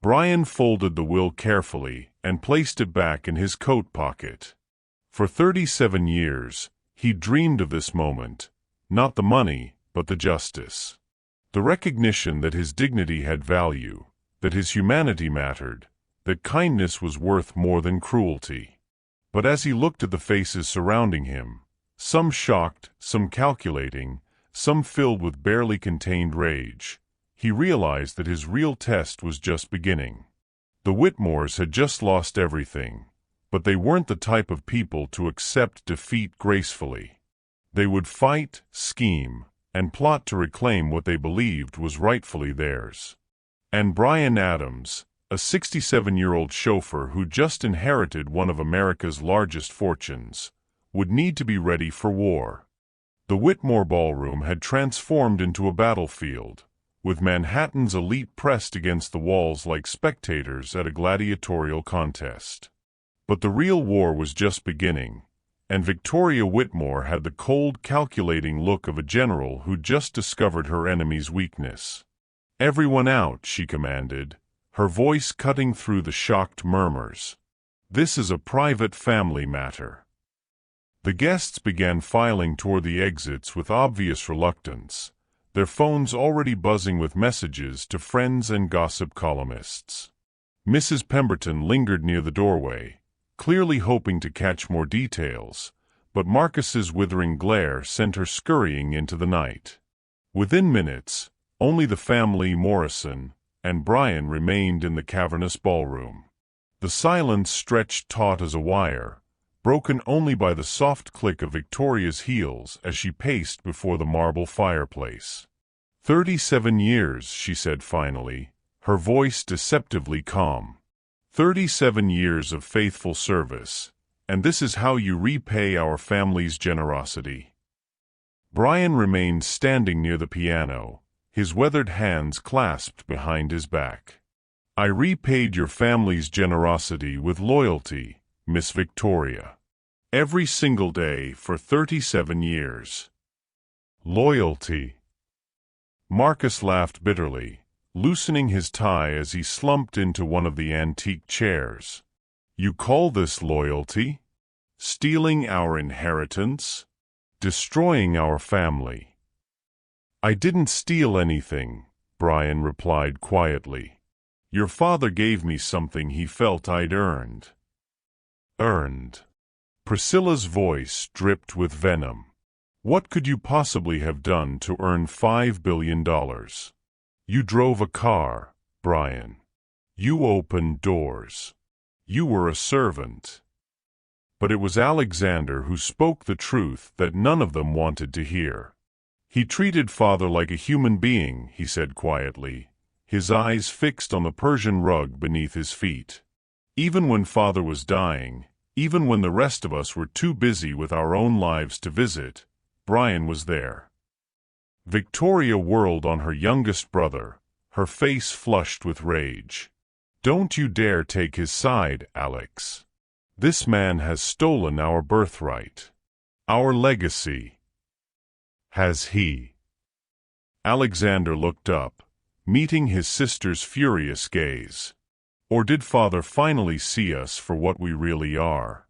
Bryan folded the will carefully and placed it back in his coat pocket. For 37 years, he'd dreamed of this moment, not the money, but the justice. The recognition that his dignity had value, that his humanity mattered, that kindness was worth more than cruelty. But as he looked at the faces surrounding him, some shocked, some calculating, some filled with barely contained rage, he realized that his real test was just beginning. The Whitmores had just lost everything, but they weren't the type of people to accept defeat gracefully. They would fight, scheme, and plot to reclaim what they believed was rightfully theirs. And Bryan Adams, a 67-year-old chauffeur who just inherited one of America's largest fortunes, would need to be ready for war. The Whitmore ballroom had transformed into a battlefield, with Manhattan's elite pressed against the walls like spectators at a gladiatorial contest. But the real war was just beginning, and Victoria Whitmore had the cold, calculating look of a general who just discovered her enemy's weakness. "Everyone out," she commanded, her voice cutting through the shocked murmurs. "This is a private family matter." The guests began filing toward the exits with obvious reluctance, their phones already buzzing with messages to friends and gossip columnists. Mrs. Pemberton lingered near the doorway, clearly hoping to catch more details, but Marcus's withering glare sent her scurrying into the night. Within minutes, only the family, Morrison, and Bryan remained in the cavernous ballroom. The silence stretched taut as a wire, broken only by the soft click of Victoria's heels as she paced before the marble fireplace. 37 years, she said finally, her voice deceptively calm. 37 years of faithful service, and this is how you repay our family's generosity. Bryan remained standing near the piano, his weathered hands clasped behind his back. I repaid your family's generosity with loyalty, Miss Victoria. Every single day for 37 years. Loyalty. Marcus laughed bitterly, loosening his tie as he slumped into one of the antique chairs. You call this loyalty? Stealing our inheritance? Destroying our family? I didn't steal anything, Bryan replied quietly. Your father gave me something he felt I'd earned. Earned. Priscilla's voice dripped with venom. What could you possibly have done to earn $5 billion? You drove a car, Bryan. You opened doors. You were a servant. But it was Alexander who spoke the truth that none of them wanted to hear. He treated father like a human being, he said quietly, his eyes fixed on the Persian rug beneath his feet. Even when father was dying, even when the rest of us were too busy with our own lives to visit, Bryan was there. Victoria whirled on her youngest brother, her face flushed with rage. Don't you dare take his side, Alex. This man has stolen our birthright. Our legacy. Has he? Alexander looked up, meeting his sister's furious gaze. Or did father finally see us for what we really are?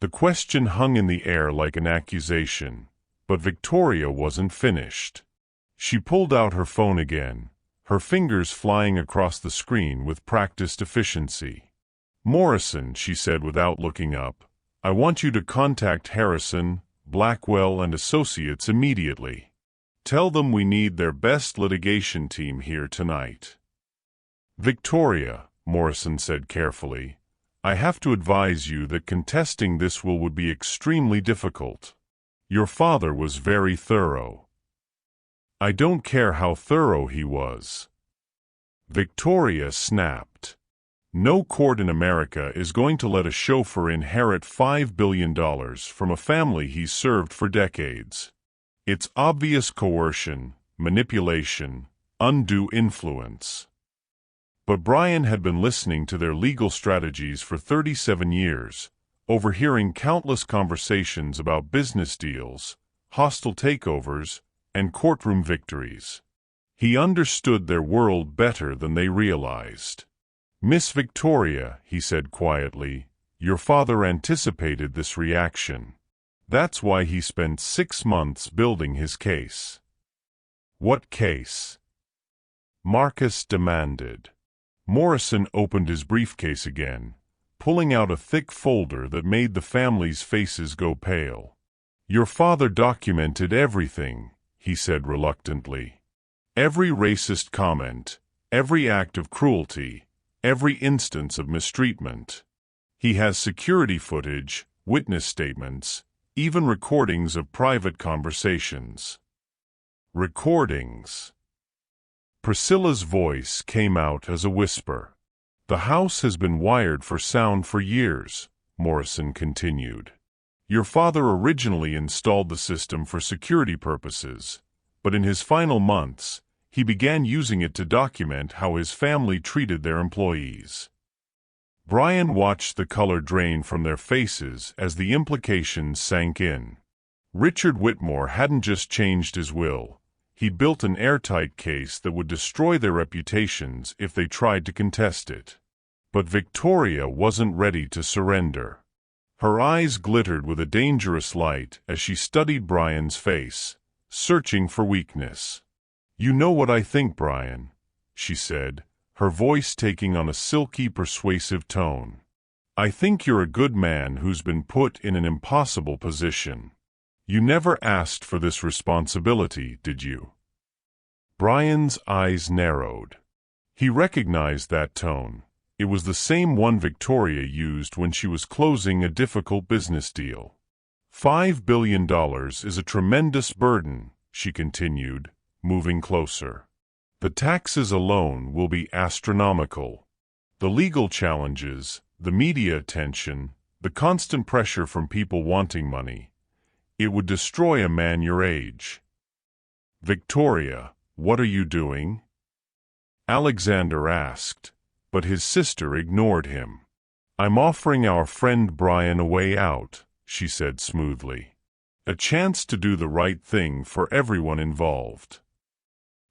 The question hung in the air like an accusation, but Victoria wasn't finished. She pulled out her phone again, her fingers flying across the screen with practiced efficiency. Morrison, she said without looking up, I want you to contact Harrison, Blackwell and Associates immediately. Tell them we need their best litigation team here tonight. Victoria, Morrison said carefully, I have to advise you that contesting this would be extremely difficult. Your father was very thorough. I don't care how thorough he was. Victoria snapped. No court in America is going to let a chauffeur inherit $5 billion from a family he's served for decades. It's obvious coercion, manipulation, undue influence. But Bryan had been listening to their legal strategies for 37 years, overhearing countless conversations about business deals, hostile takeovers, and courtroom victories. He understood their world better than they realized. Miss Victoria, he said quietly, your father anticipated this reaction. That's why he spent 6 months building his case. What case? Marcus demanded. Morrison opened his briefcase again, pulling out a thick folder that made the family's faces go pale. Your father documented everything, he said reluctantly. Every racist comment, every act of cruelty, every instance of mistreatment. He has security footage, witness statements, even recordings of private conversations. Recordings. Priscilla's voice came out as a whisper. The house has been wired for sound for years, Morrison continued. Your father originally installed the system for security purposes, but in his final months, he began using it to document how his family treated their employees. Bryan watched the color drain from their faces as the implications sank in. Richard Whitmore hadn't just changed his will. He built an airtight case that would destroy their reputations if they tried to contest it. But Victoria wasn't ready to surrender. Her eyes glittered with a dangerous light as she studied Bryan's face, searching for weakness. You know what I think, Bryan, she said, her voice taking on a silky, persuasive tone. I think you're a good man who's been put in an impossible position. You never asked for this responsibility, did you? Bryan's eyes narrowed. He recognized that tone. It was the same one Victoria used when she was closing a difficult business deal. $5 billion is a tremendous burden, she continued, moving closer. The taxes alone will be astronomical. The legal challenges, the media attention, the constant pressure from people wanting money. It would destroy a man your age. Victoria, what are you doing? Alexander asked, but his sister ignored him. I'm offering our friend Bryan a way out, she said smoothly. A chance to do the right thing for everyone involved.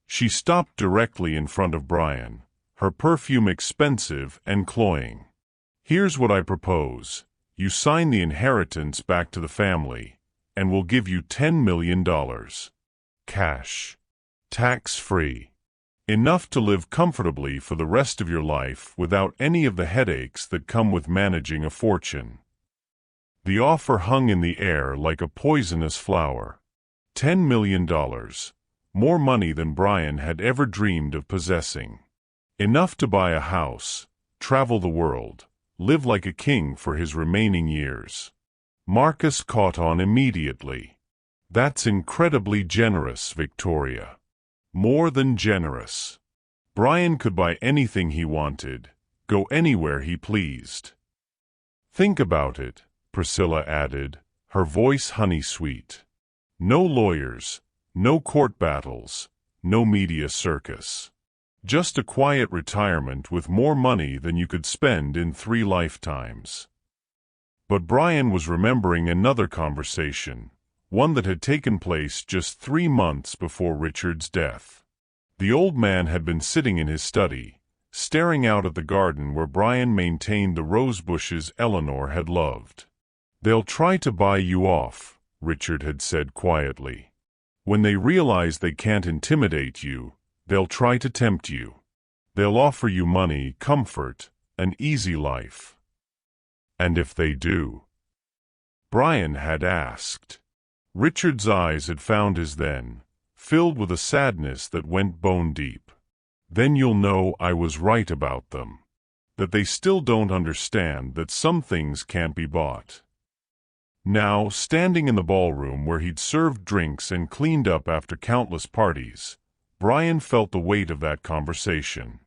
She stopped directly in front of Bryan, her perfume expensive and cloying. Here's what I propose. You sign the inheritance back to the family, and we'll give you $10 million. Cash. Tax-free. Enough to live comfortably for the rest of your life without any of the headaches that come with managing a fortune. The offer hung in the air like a poisonous flower. $10 million. More money than Bryan had ever dreamed of possessing. Enough to buy a house, travel the world, live like a king for his remaining years. Marcus caught on immediately. That's incredibly generous, Victoria. More than generous. Bryan could buy anything he wanted, go anywhere he pleased. Think about it, Priscilla added, her voice honey-sweet. No lawyers, no court battles, no media circus. Just a quiet retirement with more money than you could spend in 3 lifetimes. But Bryan was remembering another conversation, one that had taken place just 3 months before Richard's death. The old man had been sitting in his study, staring out at the garden where Bryan maintained the rose bushes Eleanor had loved. They'll try to buy you off, Richard had said quietly. When they realize they can't intimidate you, they'll try to tempt you. They'll offer you money, comfort, an easy life. And if they do? Bryan had asked. Richard's eyes had found his then, filled with a sadness that went bone deep. Then you'll know I was right about them. That they still don't understand that some things can't be bought. Now, standing in the ballroom where he'd served drinks and cleaned up after countless parties, Bryan felt the weight of that conversation.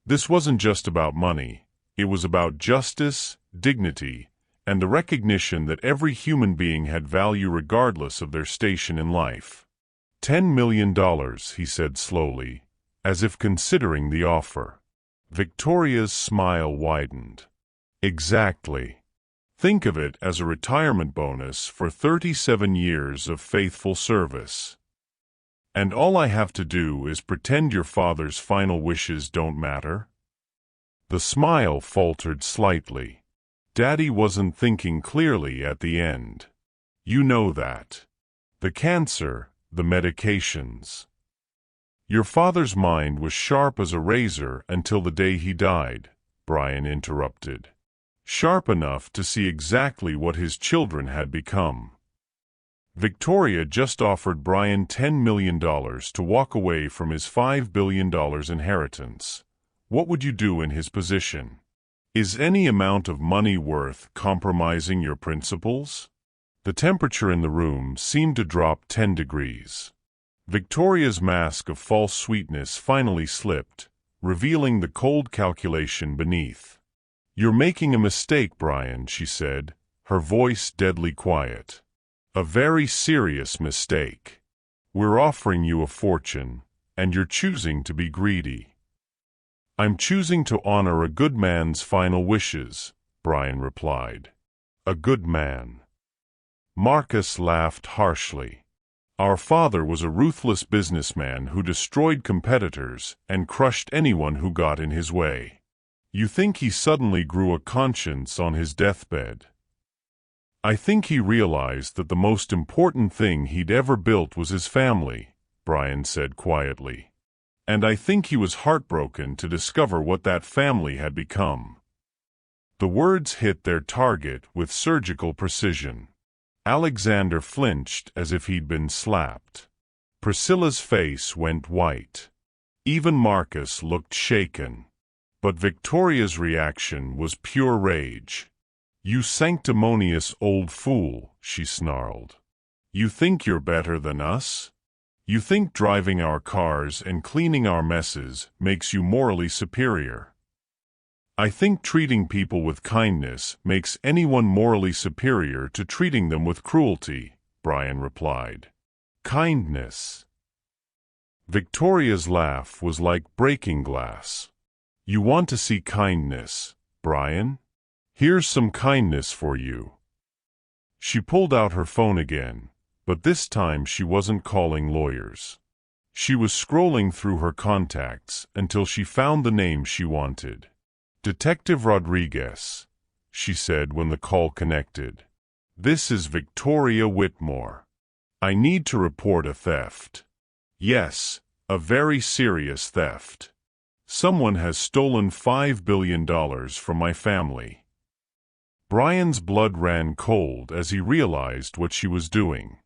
This wasn't just about money. It was about justice, dignity, and the recognition that every human being had value regardless of their station in life. $10 million, he said slowly, as if considering the offer. Victoria's smile widened. Exactly. Think of it as a retirement bonus for 37 years of faithful service. And all I have to do is pretend your father's final wishes don't matter? The smile faltered slightly. Daddy wasn't thinking clearly at the end. You know that. The cancer, the medications. Your father's mind was sharp as a razor until the day he died, Bryan interrupted. Sharp enough to see exactly what his children had become. Victoria just offered Bryan $10 million to walk away from his $5 billion inheritance. What would you do in his position? Is any amount of money worth compromising your principles? The temperature in the room seemed to drop 10 degrees. Victoria's mask of false sweetness finally slipped, revealing the cold calculation beneath. You're making a mistake, Bryan, she said, her voice deadly quiet. A very serious mistake. We're offering you a fortune, and you're choosing to be greedy. I'm choosing to honor a good man's final wishes, Bryan replied. A good man. Marcus laughed harshly. Our father was a ruthless businessman who destroyed competitors and crushed anyone who got in his way. You think he suddenly grew a conscience on his deathbed? I think he realized that the most important thing he'd ever built was his family, Bryan said quietly. And I think he was heartbroken to discover what that family had become. The words hit their target with surgical precision. Alexander flinched as if he'd been slapped. Priscilla's face went white. Even Marcus looked shaken. But Victoria's reaction was pure rage. "You sanctimonious old fool," she snarled. "You think you're better than us? You think driving our cars and cleaning our messes makes you morally superior?" "I think treating people with kindness makes anyone morally superior to treating them with cruelty," Bryan replied. "Kindness." Victoria's laugh was like breaking glass. "You want to see kindness, Bryan? Here's some kindness for you." She pulled out her phone again, but this time she wasn't calling lawyers. She was scrolling through her contacts until she found the name she wanted. "Detective Rodriguez," she said when the call connected. "This is Victoria Whitmore. I need to report a theft. Yes, a very serious theft. Someone has stolen $5 billion from my family." Bryan's blood ran cold as he realized what she was doing.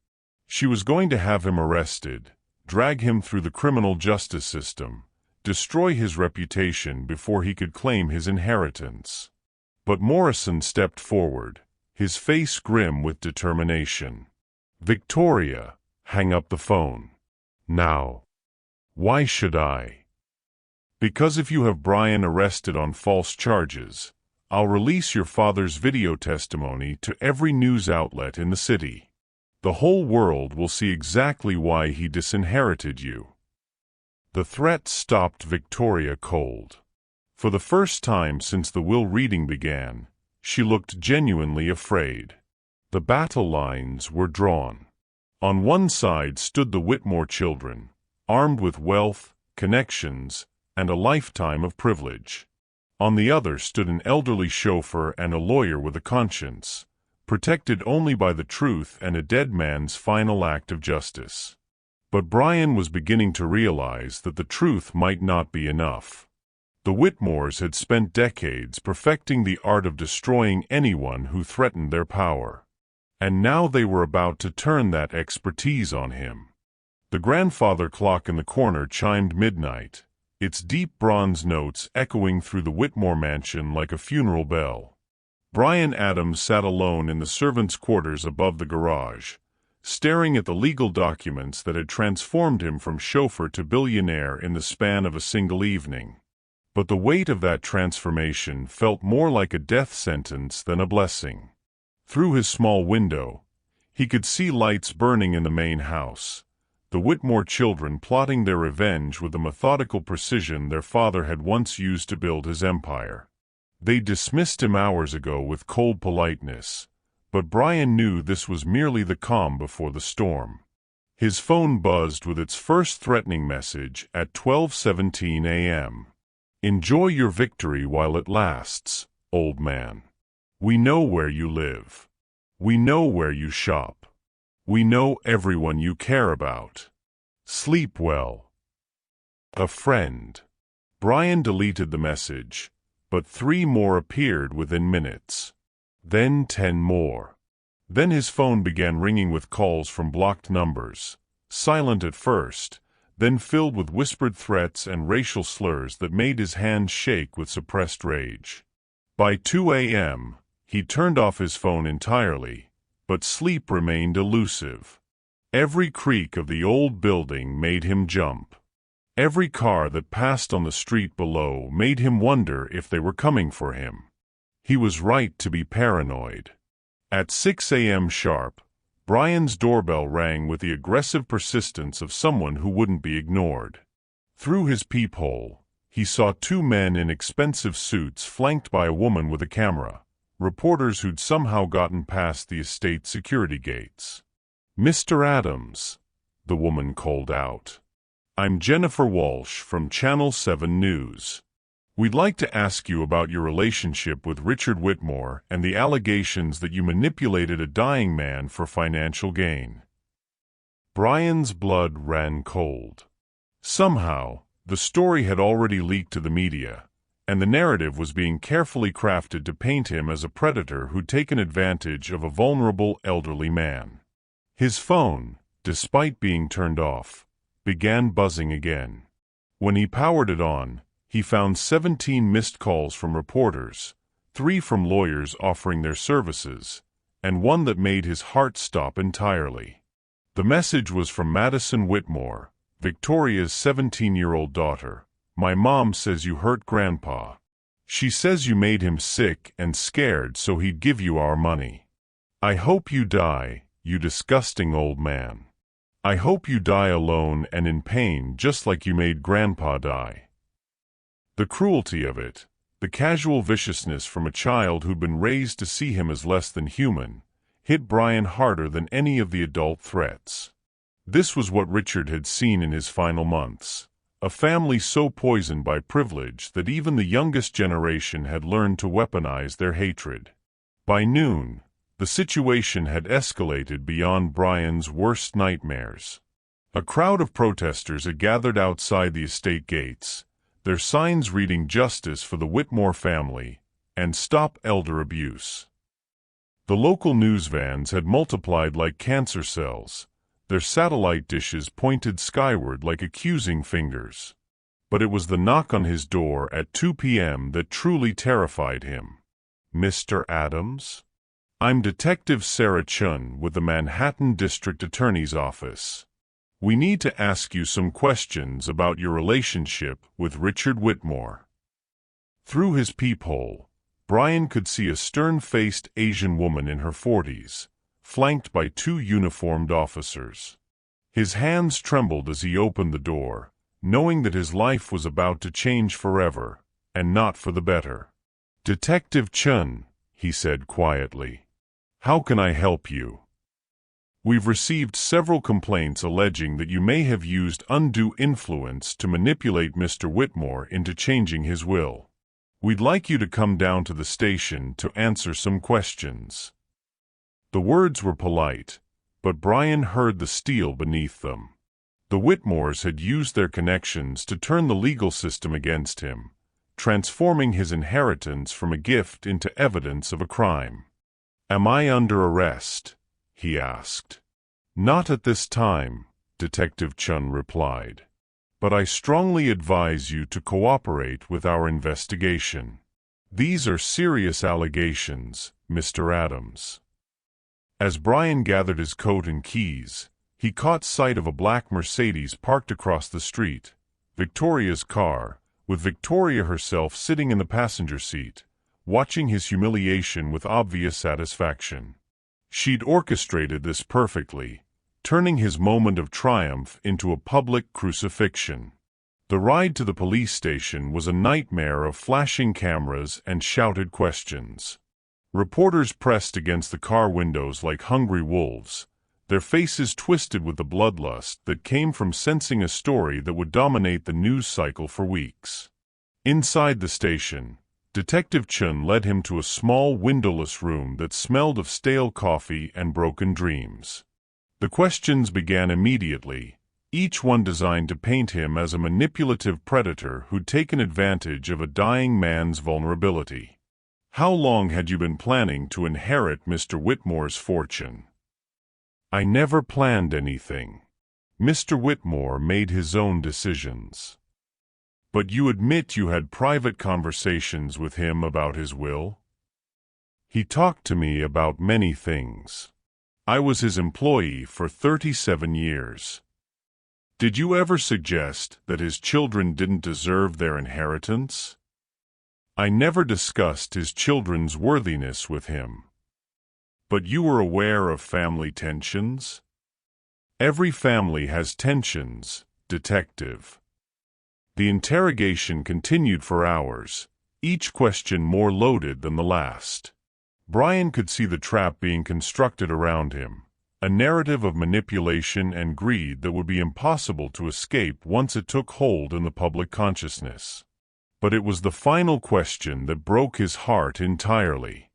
She was going to have him arrested, drag him through the criminal justice system, destroy his reputation before he could claim his inheritance. But Morrison stepped forward, his face grim with determination. "Victoria, hang up the phone. Now." "Why should I?" "Because if you have Bryan arrested on false charges, I'll release your father's video testimony to every news outlet in the city. The whole world will see exactly why he disinherited you." The threat stopped Victoria cold. For the first time since the will reading began, she looked genuinely afraid. The battle lines were drawn. On one side stood the Whitmore children, armed with wealth, connections, and a lifetime of privilege. On the other stood an elderly chauffeur and a lawyer with a conscience, protected only by the truth and a dead man's final act of justice. But Bryan was beginning to realize that the truth might not be enough. The Whitmores had spent decades perfecting the art of destroying anyone who threatened their power. And now they were about to turn that expertise on him. The grandfather clock in the corner chimed midnight, its deep bronze notes echoing through the Whitmore mansion like a funeral bell. Bryan Adams sat alone in the servants' quarters above the garage, staring at the legal documents that had transformed him from chauffeur to billionaire in the span of a single evening. But the weight of that transformation felt more like a death sentence than a blessing. Through his small window, he could see lights burning in the main house, the Whitmore children plotting their revenge with the methodical precision their father had once used to build his empire. They dismissed him hours ago with cold politeness, but Bryan knew this was merely the calm before the storm. His phone buzzed with its first threatening message at 12:17 a.m. "Enjoy your victory while it lasts, old man. We know where you live. We know where you shop. We know everyone you care about. Sleep well. A friend." Bryan deleted the message, but 3 more appeared within minutes. Then 10 more. Then his phone began ringing with calls from blocked numbers, silent at first, then filled with whispered threats and racial slurs that made his hands shake with suppressed rage. By 2 a.m., he turned off his phone entirely, but sleep remained elusive. Every creak of the old building made him jump. Every car that passed on the street below made him wonder if they were coming for him. He was right to be paranoid. At 6 a.m. sharp, Bryan's doorbell rang with the aggressive persistence of someone who wouldn't be ignored. Through his peephole, he saw 2 men in expensive suits flanked by a woman with a camera, reporters who'd somehow gotten past the estate security gates. "Mr. Adams," the woman called out. "I'm Jennifer Walsh from Channel 7 News. We'd like to ask you about your relationship with Richard Whitmore and the allegations that you manipulated a dying man for financial gain." Bryan's blood ran cold. Somehow, the story had already leaked to the media, and the narrative was being carefully crafted to paint him as a predator who'd taken advantage of a vulnerable elderly man. His phone, despite being turned off, began buzzing again. When he powered it on, He found 17 missed calls from reporters, 3 from lawyers offering their services, and one that made his heart stop entirely. The message was from Madison Whitmore, Victoria's 17-year-old daughter. "My mom says you hurt Grandpa. She says you made him sick and scared so he'd give you our money. I hope you die, you disgusting old man. I hope you die alone and in pain just like you made Grandpa die." The cruelty of it, the casual viciousness from a child who'd been raised to see him as less than human, hit Bryan harder than any of the adult threats. This was what Richard had seen in his final months, a family so poisoned by privilege that even the youngest generation had learned to weaponize their hatred. By noon, the situation had escalated beyond Bryan's worst nightmares. A crowd of protesters had gathered outside the estate gates, their signs reading "Justice for the Whitmore family" and "Stop elder abuse." The local news vans had multiplied like cancer cells, their satellite dishes pointed skyward like accusing fingers. But it was the knock on his door at 2 p.m. that truly terrified him. "Mr. Adams? I'm Detective Sarah Chun with the Manhattan District Attorney's Office. We need to ask you some questions about your relationship with Richard Whitmore." Through his peephole, Bryan could see a stern-faced Asian woman in her 40s, flanked by 2 uniformed officers. His hands trembled as he opened the door, knowing that his life was about to change forever, and not for the better. "Detective Chun," he said quietly, "how can I help you? We've received several complaints alleging that you may have used undue influence to manipulate Mr. Whitmore into changing his will. We'd like you to come down to the station to answer some questions." The words were polite, but Bryan heard the steel beneath them. The Whitmores had used their connections to turn the legal system against him, transforming his inheritance from a gift into evidence of a crime. "Am I under arrest?" he asked. "Not at this time," Detective Chun replied. "But I strongly advise you to cooperate with our investigation. These are serious allegations, Mr. Adams." As Bryan gathered his coat and keys, he caught sight of a black Mercedes parked across the street, Victoria's car, with Victoria herself sitting in the passenger seat, watching his humiliation with obvious satisfaction. She'd orchestrated this perfectly, turning his moment of triumph into a public crucifixion. The ride to the police station was a nightmare of flashing cameras and shouted questions. Reporters pressed against the car windows like hungry wolves, their faces twisted with the bloodlust that came from sensing a story that would dominate the news cycle for weeks. Inside the station, Detective Chun led him to a small windowless room that smelled of stale coffee and broken dreams. The questions began immediately, each one designed to paint him as a manipulative predator who'd taken advantage of a dying man's vulnerability. "How long had you been planning to inherit Mr. Whitmore's fortune?" "I never planned anything. Mr. Whitmore made his own decisions." "But you admit you had private conversations with him about his will?" "He talked to me about many things. I was his employee for 37 years. Did you ever suggest that his children didn't deserve their inheritance?" "I never discussed his children's worthiness with him." "But you were aware of family tensions?" "Every family has tensions, Detective." The interrogation continued for hours, each question more loaded than the last. Bryan could see the trap being constructed around him, a narrative of manipulation and greed that would be impossible to escape once it took hold in the public consciousness. But it was the final question that broke his heart entirely.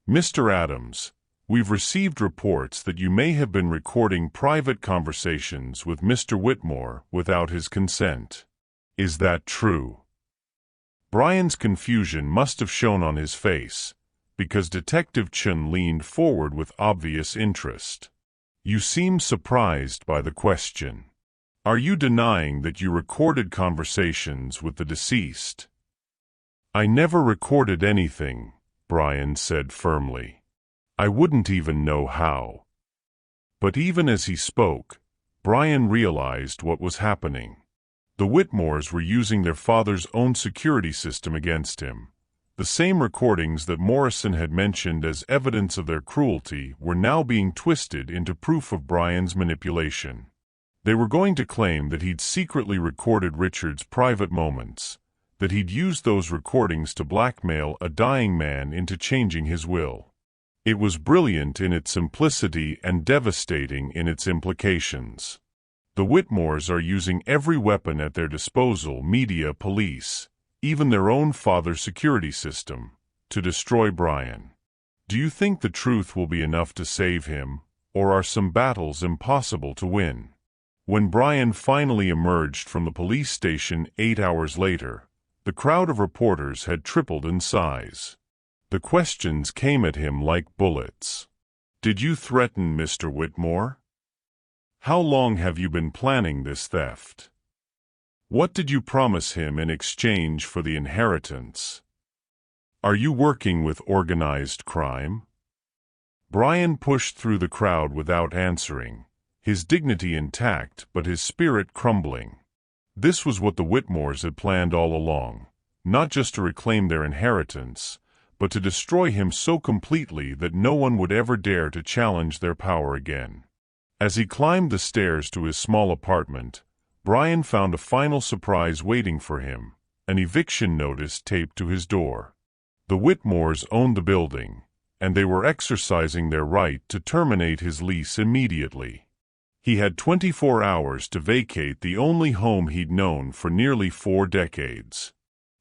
"Mr. Adams, we've received reports that you may have been recording private conversations with Mr. Whitmore without his consent. Is that true?" Bryan's confusion must have shown on his face, because Detective Chun leaned forward with obvious interest. "You seem surprised by the question." Are you denying that you recorded conversations with the deceased? I never recorded anything, Bryan said firmly. I wouldn't even know how. But even as he spoke, Bryan realized what was happening. The Whitmores were using their father's own security system against him. The same recordings that Morrison had mentioned as evidence of their cruelty were now being twisted into proof of Bryan's manipulation. They were going to claim that he'd secretly recorded Richard's private moments, that he'd used those recordings to blackmail a dying man into changing his will. It was brilliant in its simplicity and devastating in its implications. The Whitmores are using every weapon at their disposal, media, police, even their own father's security system, to destroy Bryan. Do you think the truth will be enough to save him, or are some battles impossible to win? When Bryan finally emerged from the police station 8 hours later, the crowd of reporters had tripled in size. The questions came at him like bullets. Did you threaten Mr. Whitmore? How long have you been planning this theft? What did you promise him in exchange for the inheritance? Are you working with organized crime? Bryan pushed through the crowd without answering, his dignity intact but his spirit crumbling. This was what the Whitmores had planned all along, not just to reclaim their inheritance, but to destroy him so completely that no one would ever dare to challenge their power again. As he climbed the stairs to his small apartment, Bryan found a final surprise waiting for him, an eviction notice taped to his door. The Whitmores owned the building, and they were exercising their right to terminate his lease immediately. He had 24 hours to vacate the only home he'd known for nearly 4 decades.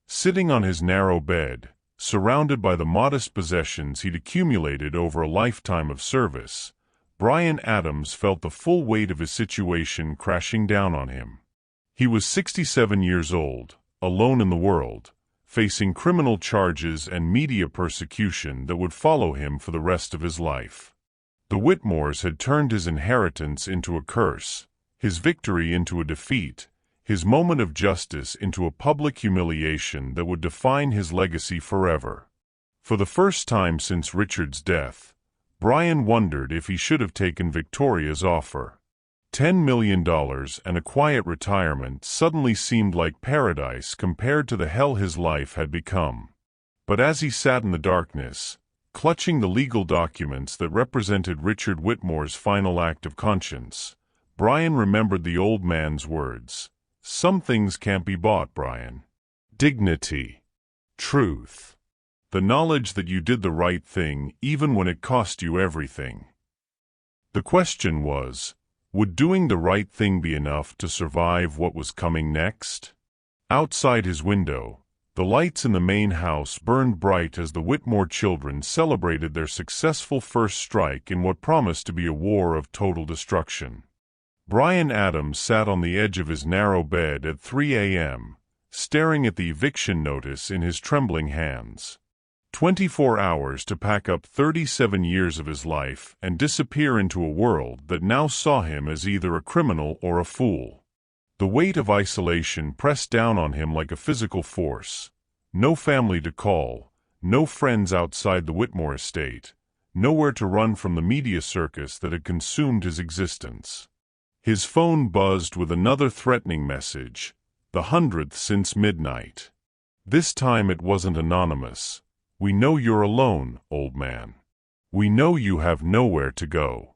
Sitting on his narrow bed, surrounded by the modest possessions he'd accumulated over a lifetime of service, Bryan Adams felt the full weight of his situation crashing down on him. He was 67 years old, alone in the world, facing criminal charges and media persecution that would follow him for the rest of his life. The Whitmores had turned his inheritance into a curse, his victory into a defeat, his moment of justice into a public humiliation that would define his legacy forever. For the first time since Richard's death, Bryan wondered if he should have taken Victoria's offer. $10 million and a quiet retirement suddenly seemed like paradise compared to the hell his life had become. But as he sat in the darkness, clutching the legal documents that represented Richard Whitmore's final act of conscience, Bryan remembered the old man's words. Some things can't be bought, Bryan. Dignity. Truth. The knowledge that you did the right thing even when it cost you everything. The question was, would doing the right thing be enough to survive what was coming next? Outside his window, the lights in the main house burned bright as the Whitmore children celebrated their successful first strike in what promised to be a war of total destruction. Bryan Adams sat on the edge of his narrow bed at 3 a.m., staring at the eviction notice in his trembling hands. 24 hours to pack up 37 years of his life and disappear into a world that now saw him as either a criminal or a fool. The weight of isolation pressed down on him like a physical force. No family to call, no friends outside the Whitmore estate, nowhere to run from the media circus that had consumed his existence. His phone buzzed with another threatening message, the 100th since midnight. This time it wasn't anonymous. We know you're alone, old man. We know you have nowhere to go.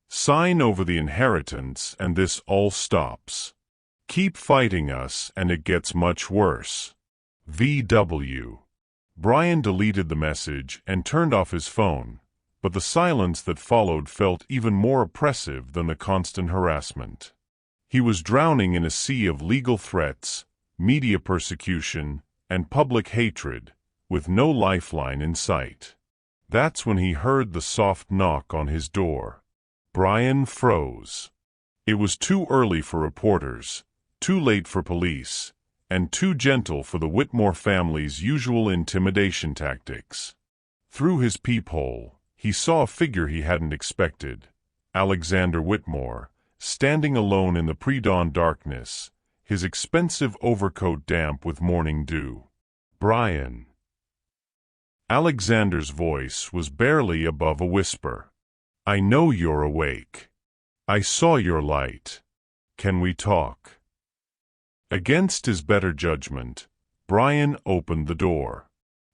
Sign over the inheritance and this all stops. Keep fighting us and it gets much worse. VW. Bryan deleted the message and turned off his phone, but the silence that followed felt even more oppressive than the constant harassment. He was drowning in a sea of legal threats, media persecution, and public hatred, with no lifeline in sight. That's when he heard the soft knock on his door. Bryan froze. It was too early for reporters, too late for police, and too gentle for the Whitmore family's usual intimidation tactics. Through his peephole, he saw a figure he hadn't expected, Alexander Whitmore, standing alone in the pre-dawn darkness, his expensive overcoat damp with morning dew. "Bryan." Alexander's voice was barely above a whisper. "I know you're awake. I saw your light. Can we talk?" Against his better judgment, Bryan opened the door.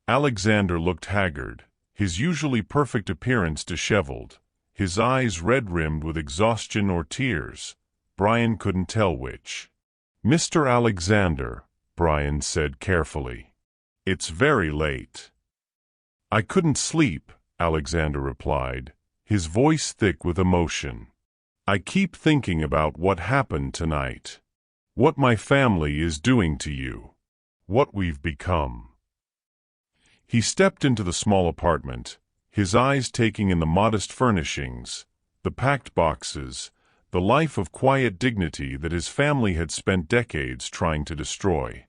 Alexander looked haggard, his usually perfect appearance disheveled, his eyes red-rimmed with exhaustion or tears. Bryan couldn't tell which. "Mr. Alexander," Bryan said carefully, "it's very late." "I couldn't sleep," Alexander replied, his voice thick with emotion. "I keep thinking about what happened tonight. What my family is doing to you. What we've become." He stepped into the small apartment, his eyes taking in the modest furnishings, the packed boxes, the life of quiet dignity that his family had spent decades trying to destroy.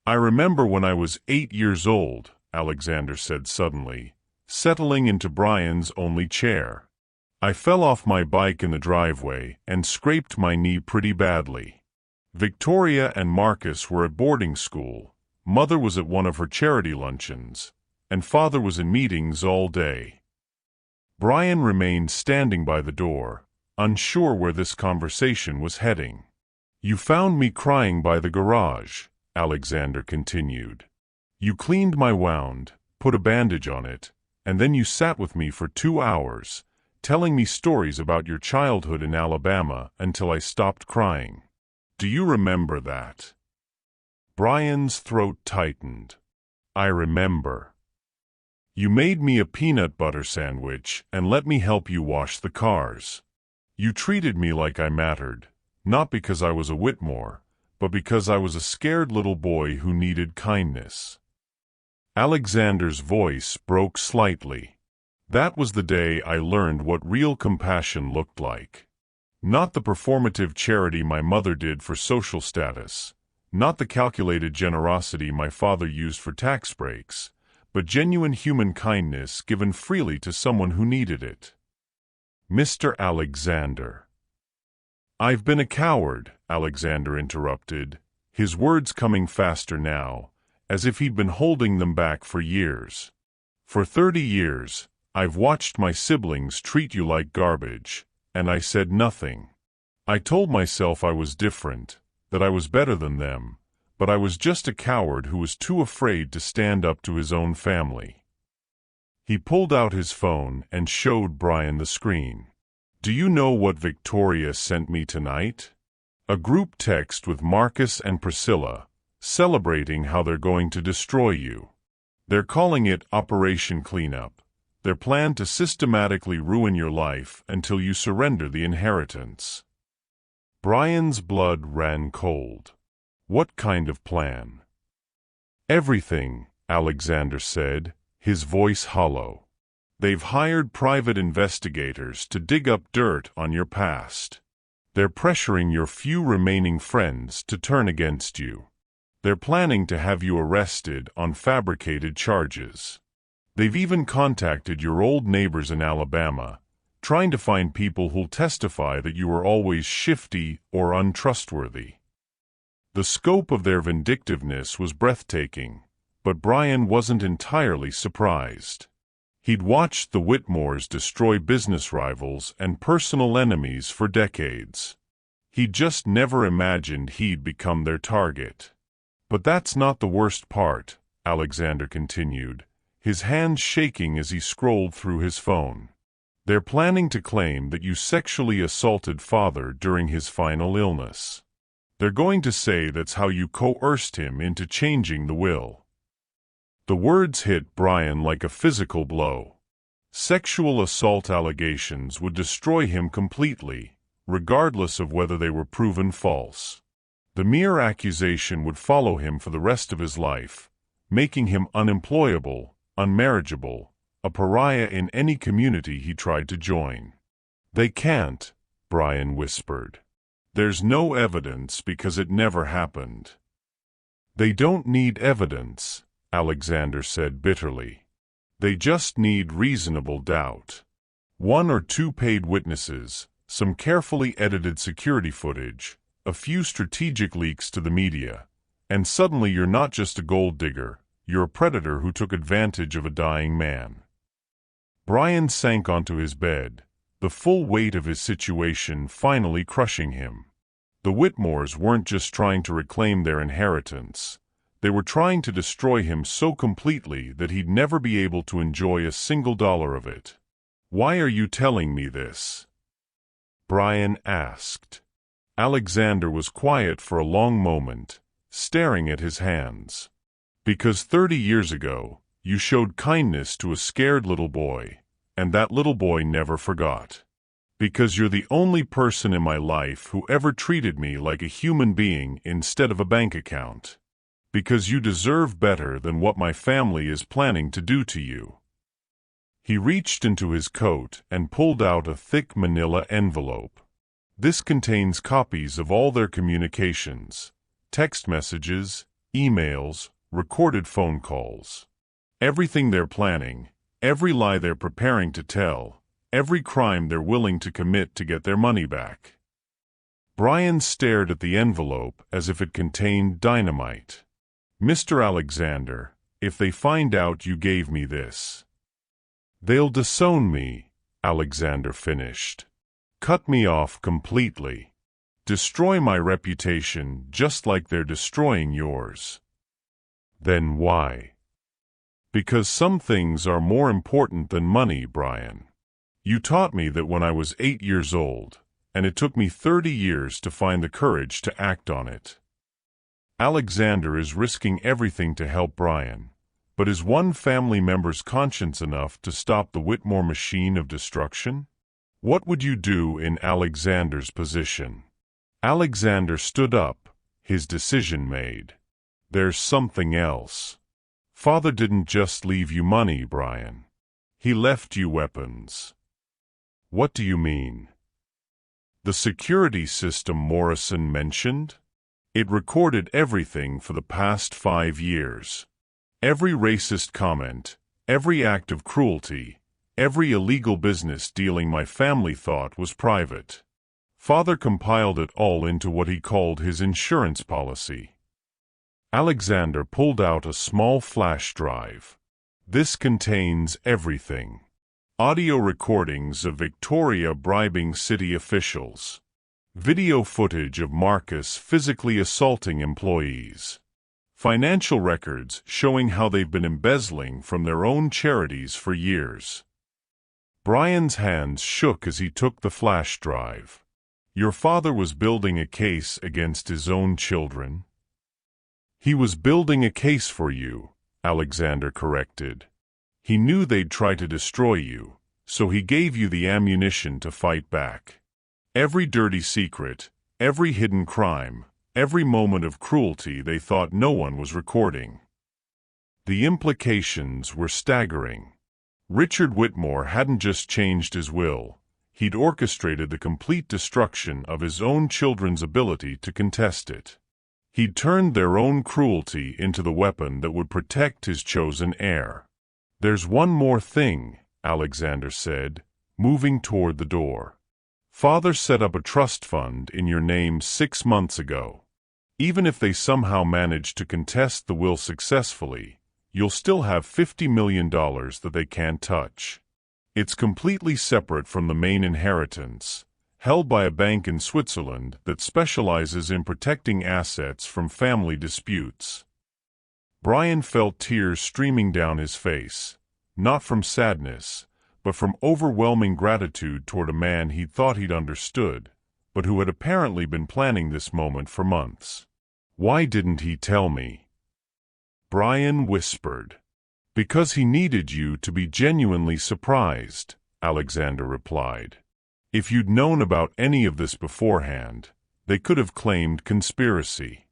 "I remember when I was 8 years old," Alexander said suddenly, settling into Bryan's only chair. "I fell off my bike in the driveway and scraped my knee pretty badly. Victoria and Marcus were at boarding school, Mother was at one of her charity luncheons, and Father was in meetings all day." Bryan remained standing by the door, unsure where this conversation was heading. "You found me crying by the garage," Alexander continued. "You cleaned my wound, put a bandage on it, and then you sat with me for 2 hours, telling me stories about your childhood in Alabama until I stopped crying. Do you remember that?" Bryan's throat tightened. "I remember. You made me a peanut butter sandwich and let me help you wash the cars. You treated me like I mattered, not because I was a Whitmore, but because I was a scared little boy who needed kindness." Alexander's voice broke slightly. "That was the day I learned what real compassion looked like. Not the performative charity my mother did for social status, not the calculated generosity my father used for tax breaks, but genuine human kindness given freely to someone who needed it." "Mr. Alexander." "I've been a coward," Alexander interrupted, his words coming faster now, as if he'd been holding them back for years. "For 30 years, I've watched my siblings treat you like garbage, and I said nothing. I told myself I was different, that I was better than them, but I was just a coward who was too afraid to stand up to his own family." He pulled out his phone and showed Bryan the screen. "Do you know what Victoria sent me tonight? A group text with Marcus and Priscilla, celebrating how they're going to destroy you. They're calling it Operation Cleanup. Their plan to systematically ruin your life until you surrender the inheritance." Bryan's blood ran cold. "What kind of plan?" "Everything," Alexander said, his voice hollow. "They've hired private investigators to dig up dirt on your past. They're pressuring your few remaining friends to turn against you. They're planning to have you arrested on fabricated charges. They've even contacted your old neighbors in Alabama, trying to find people who'll testify that you were always shifty or untrustworthy." The scope of their vindictiveness was breathtaking, but Bryan wasn't entirely surprised. He'd watched the Whitmores destroy business rivals and personal enemies for decades. He'd just never imagined he'd become their target. "But that's not the worst part," Alexander continued, his hands shaking as he scrolled through his phone. "They're planning to claim that you sexually assaulted Father during his final illness. They're going to say that's how you coerced him into changing the will." The words hit Bryan like a physical blow. Sexual assault allegations would destroy him completely, regardless of whether they were proven false. The mere accusation would follow him for the rest of his life, making him unemployable, unmarriageable, a pariah in any community he tried to join. "They can't," Bryan whispered. "There's no evidence because it never happened." "They don't need evidence," Alexander said bitterly. "They just need reasonable doubt. 1 or 2 paid witnesses, some carefully edited security footage, a few strategic leaks to the media, and suddenly you're not just a gold digger, you're a predator who took advantage of a dying man. Bryan sank onto his bed, the full weight of his situation finally crushing him. The Whitmores weren't just trying to reclaim their inheritance. They were trying to destroy him so completely that he'd never be able to enjoy a single dollar of it. "Why are you telling me this?" Bryan asked. Alexander was quiet for a long moment, staring at his hands. "Because 30 years ago, you showed kindness to a scared little boy, and that little boy never forgot. Because you're the only person in my life who ever treated me like a human being instead of a bank account. Because you deserve better than what my family is planning to do to you." He reached into his coat and pulled out a thick manila envelope. "This contains copies of all their communications, text messages, emails, recorded phone calls. Everything they're planning, every lie they're preparing to tell, every crime they're willing to commit to get their money back." Bryan stared at the envelope as if it contained dynamite. "Mr. Alexander, if they find out you gave me this..." "They'll disown me," Alexander finished. "Cut me off completely. Destroy my reputation just like they're destroying yours." "Then why?" "Because some things are more important than money, Bryan. You taught me that when I was 8 years old, and it took me 30 years to find the courage to act on it." Alexander is risking everything to help Bryan, but is one family member's conscience enough to stop the Whitmore machine of destruction? What would you do in Alexander's position? Alexander stood up, his decision made. "There's something else. Father didn't just leave you money, Bryan. He left you weapons." "What do you mean?" "The security system Morrison mentioned? It recorded everything for the past 5 years. Every racist comment, every act of cruelty, every illegal business dealing my family thought was private. Father compiled it all into what he called his insurance policy." Alexander pulled out a small flash drive. "This contains everything. Audio recordings of Victoria bribing city officials. Video footage of Marcus physically assaulting employees. Financial records showing how they've been embezzling from their own charities for years." Bryan's hands shook as he took the flash drive. "Your father was building a case against his own children?" "He was building a case for you," Alexander corrected. "He knew they'd try to destroy you, so he gave you the ammunition to fight back. Every dirty secret, every hidden crime, every moment of cruelty they thought no one was recording." The implications were staggering. Richard Whitmore hadn't just changed his will, he'd orchestrated the complete destruction of his own children's ability to contest it. He'd turned their own cruelty into the weapon that would protect his chosen heir. "There's one more thing," Alexander said, moving toward the door. "Father set up a trust fund in your name 6 months ago. Even if they somehow manage to contest the will successfully, you'll still have $50 million that they can't touch. It's completely separate from the main inheritance, held by a bank in Switzerland that specializes in protecting assets from family disputes." Bryan felt tears streaming down his face, not from sadness, but from overwhelming gratitude toward a man he thought he'd understood, but who had apparently been planning this moment for months. "Why didn't he tell me?" Bryan whispered. "Because he needed you to be genuinely surprised," Alexander replied. "If you'd known about any of this beforehand, they could have claimed conspiracy.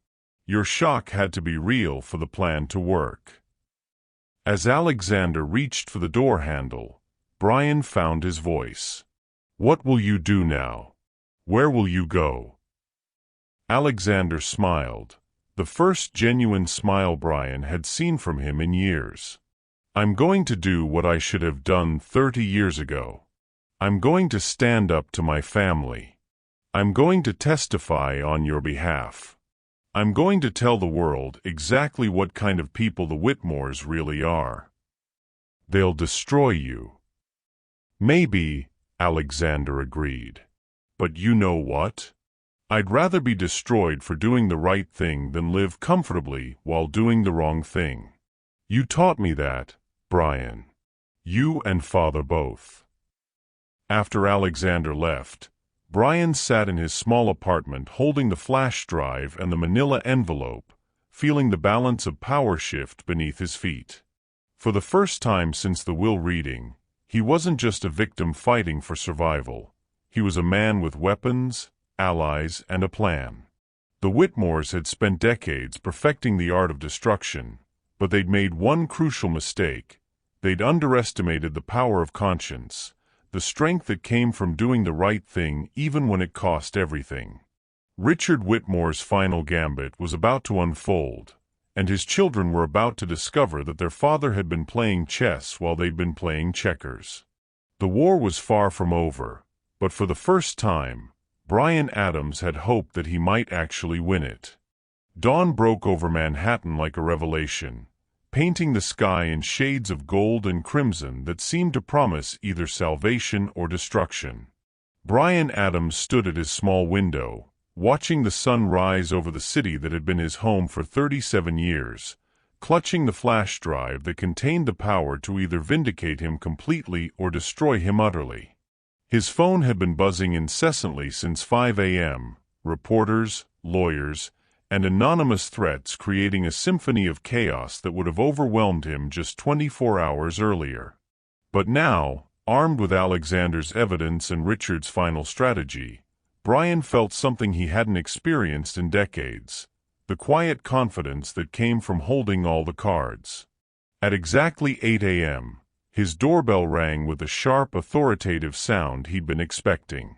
Your shock had to be real for the plan to work." As Alexander reached for the door handle, Bryan found his voice. "What will you do now? Where will you go?" Alexander smiled, the first genuine smile Bryan had seen from him in years. "I'm going to do what I should have done 30 years ago. I'm going to stand up to my family. I'm going to testify on your behalf. I'm going to tell the world exactly what kind of people the Whitmores really are. They'll destroy you. Maybe, Alexander agreed. But you know what? I'd rather be destroyed for doing the right thing than live comfortably while doing the wrong thing. You taught me that, Bryan. You and Father both. After Alexander left, Bryan sat in his small apartment holding the flash drive and the manila envelope, feeling the balance of power shift beneath his feet. For the first time since the will reading, he wasn't just a victim fighting for survival. He was a man with weapons, allies, and a plan. The Whitmores had spent decades perfecting the art of destruction, but they'd made one crucial mistake. They'd underestimated the power of conscience, the strength that came from doing the right thing even when it cost everything. Richard Whitmore's final gambit was about to unfold, and his children were about to discover that their father had been playing chess while they'd been playing checkers. The war was far from over, but for the first time, Bryan Adams had hoped that he might actually win it. Dawn broke over Manhattan like a revelation, painting the sky in shades of gold and crimson that seemed to promise either salvation or destruction. Bryan Adams stood at his small window, watching the sun rise over the city that had been his home for 37 years, clutching the flash drive that contained the power to either vindicate him completely or destroy him utterly. His phone had been buzzing incessantly since 5 a.m., reporters, lawyers, and anonymous threats creating a symphony of chaos that would have overwhelmed him just 24 hours earlier. But now, armed with Alexander's evidence and Richard's final strategy, Bryan felt something he hadn't experienced in decades, the quiet confidence that came from holding all the cards. At exactly 8 a.m., his doorbell rang with the sharp, authoritative sound he'd been expecting.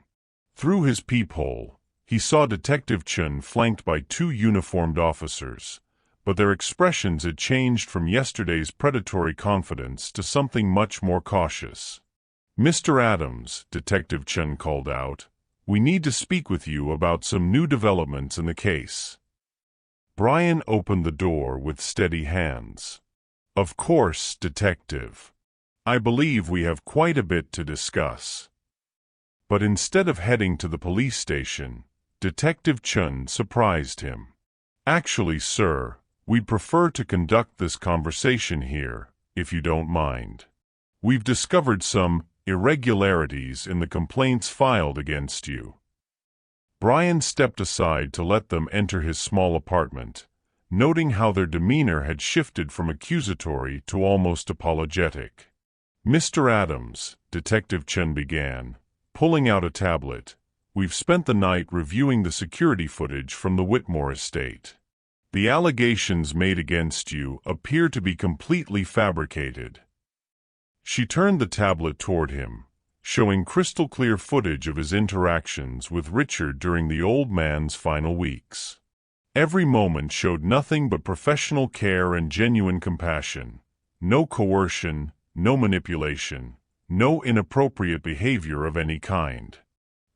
Through his peephole, he saw Detective Chun flanked by 2 uniformed officers, but their expressions had changed from yesterday's predatory confidence to something much more cautious. "Mr. Adams," Detective Chun called out, "we need to speak with you about some new developments in the case." Bryan opened the door with steady hands. "Of course, Detective. I believe we have quite a bit to discuss." But instead of heading to the police station, Detective Chun surprised him. "Actually, sir, we'd prefer to conduct this conversation here, if you don't mind. We've discovered some irregularities in the complaints filed against you." Bryan stepped aside to let them enter his small apartment, noting how their demeanor had shifted from accusatory to almost apologetic. "Mr. Adams," Detective Chun began, pulling out a tablet, "we've spent the night reviewing the security footage from the Whitmore estate. The allegations made against you appear to be completely fabricated." She turned the tablet toward him, showing crystal-clear footage of his interactions with Richard during the old man's final weeks. Every moment showed nothing but professional care and genuine compassion. No coercion, no manipulation, no inappropriate behavior of any kind.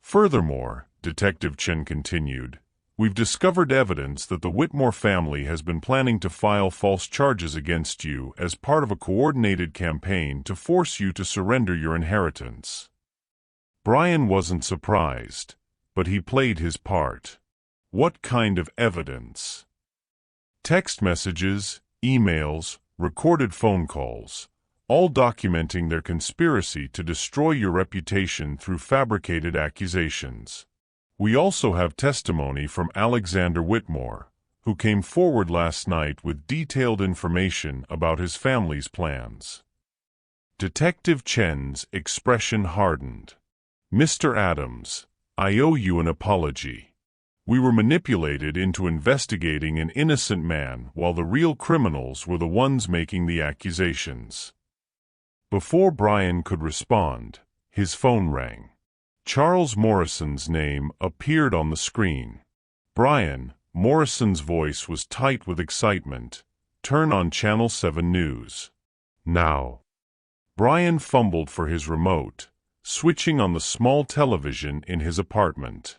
"Furthermore," Detective Chen continued, "we've discovered evidence that the Whitmore family has been planning to file false charges against you as part of a coordinated campaign to force you to surrender your inheritance." Bryan wasn't surprised, but he played his part. What kind of evidence? Text messages, emails, recorded phone calls, all documenting their conspiracy to destroy your reputation through fabricated accusations. "We also have testimony from Alexander Whitmore, who came forward last night with detailed information about his family's plans." Detective Chen's expression hardened. "Mr. Adams, I owe you an apology. We were manipulated into investigating an innocent man while the real criminals were the ones making the accusations." Before Bryan could respond, his phone rang. Charles Morrison's name appeared on the screen. "Bryan," Morrison's voice was tight with excitement, "turn on Channel 7 News. Now." Bryan fumbled for his remote, switching on the small television in his apartment.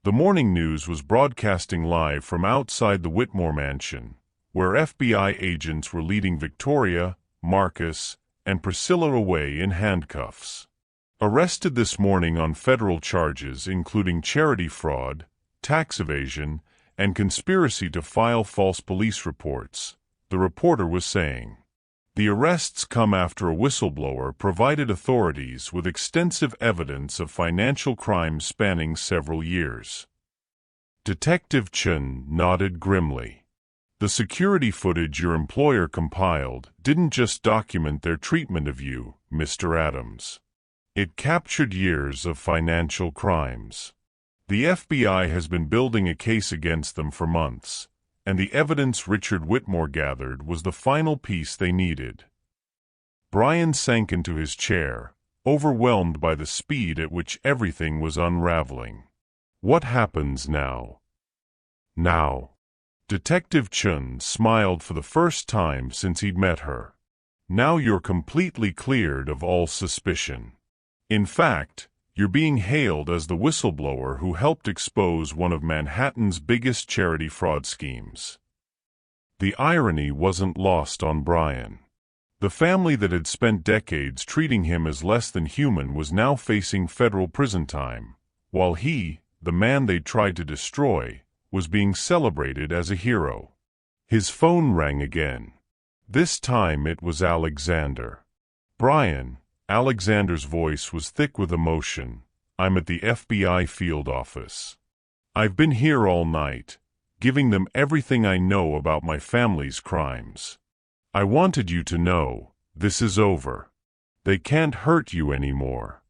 The morning news was broadcasting live from outside the Whitmore mansion, where FBI agents were leading Victoria, Marcus, and Priscilla away in handcuffs. Arrested this morning on federal charges including charity fraud, tax evasion, and conspiracy to file false police reports, the reporter was saying. The arrests come after a whistleblower provided authorities with extensive evidence of financial crimes spanning several years. Detective Chun nodded grimly. The security footage your employer compiled didn't just document their treatment of you, Mr. Adams. It captured years of financial crimes. The FBI has been building a case against them for months, and the evidence Richard Whitmore gathered was the final piece they needed. Bryan sank into his chair, overwhelmed by the speed at which everything was unraveling. What happens now? Now. Detective Chun smiled for the first time since he'd met her. Now you're completely cleared of all suspicion. In fact, you're being hailed as the whistleblower who helped expose one of Manhattan's biggest charity fraud schemes. The irony wasn't lost on Bryan. The family that had spent decades treating him as less than human was now facing federal prison time, while he, the man they'd tried to destroy, was being celebrated as a hero. His phone rang again. This time it was Alexander. Bryan, Alexander's voice was thick with emotion. I'm at the FBI field office. I've been here all night, giving them everything I know about my family's crimes. I wanted you to know, this is over. They can't hurt you anymore.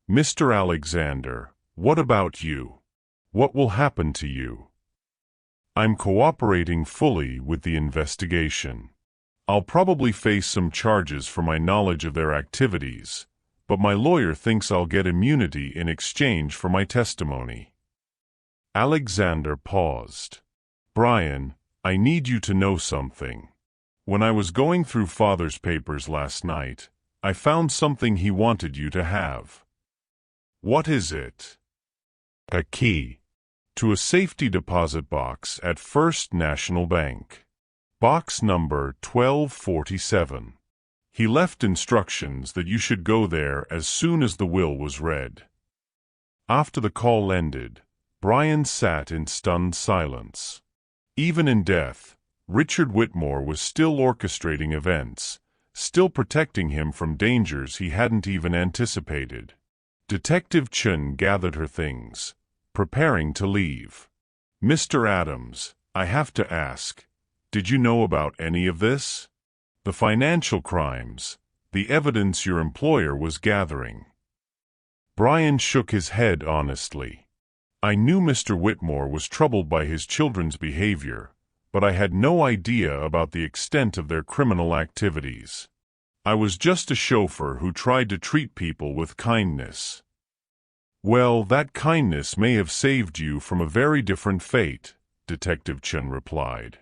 Mr. Alexander, what about you? What will happen to you? I'm cooperating fully with the investigation. I'll probably face some charges for my knowledge of their activities, but my lawyer thinks I'll get immunity in exchange for my testimony. Alexander paused. Bryan, I need you to know something. When I was going through Father's papers last night, I found something he wanted you to have. What is it? A key to a safety deposit box at First National Bank. Box number 1247. He left instructions that you should go there as soon as the will was read. After the call ended, Bryan sat in stunned silence. Even in death, Richard Whitmore was still orchestrating events, still protecting him from dangers he hadn't even anticipated. Detective Chun gathered her things, preparing to leave. Mr. Adams, I have to ask, did you know about any of this? The financial crimes, the evidence your employer was gathering. Bryan shook his head honestly. I knew Mr. Whitmore was troubled by his children's behavior, but I had no idea about the extent of their criminal activities. I was just a chauffeur who tried to treat people with kindness. Well, that kindness may have saved you from a very different fate, Detective Chun replied.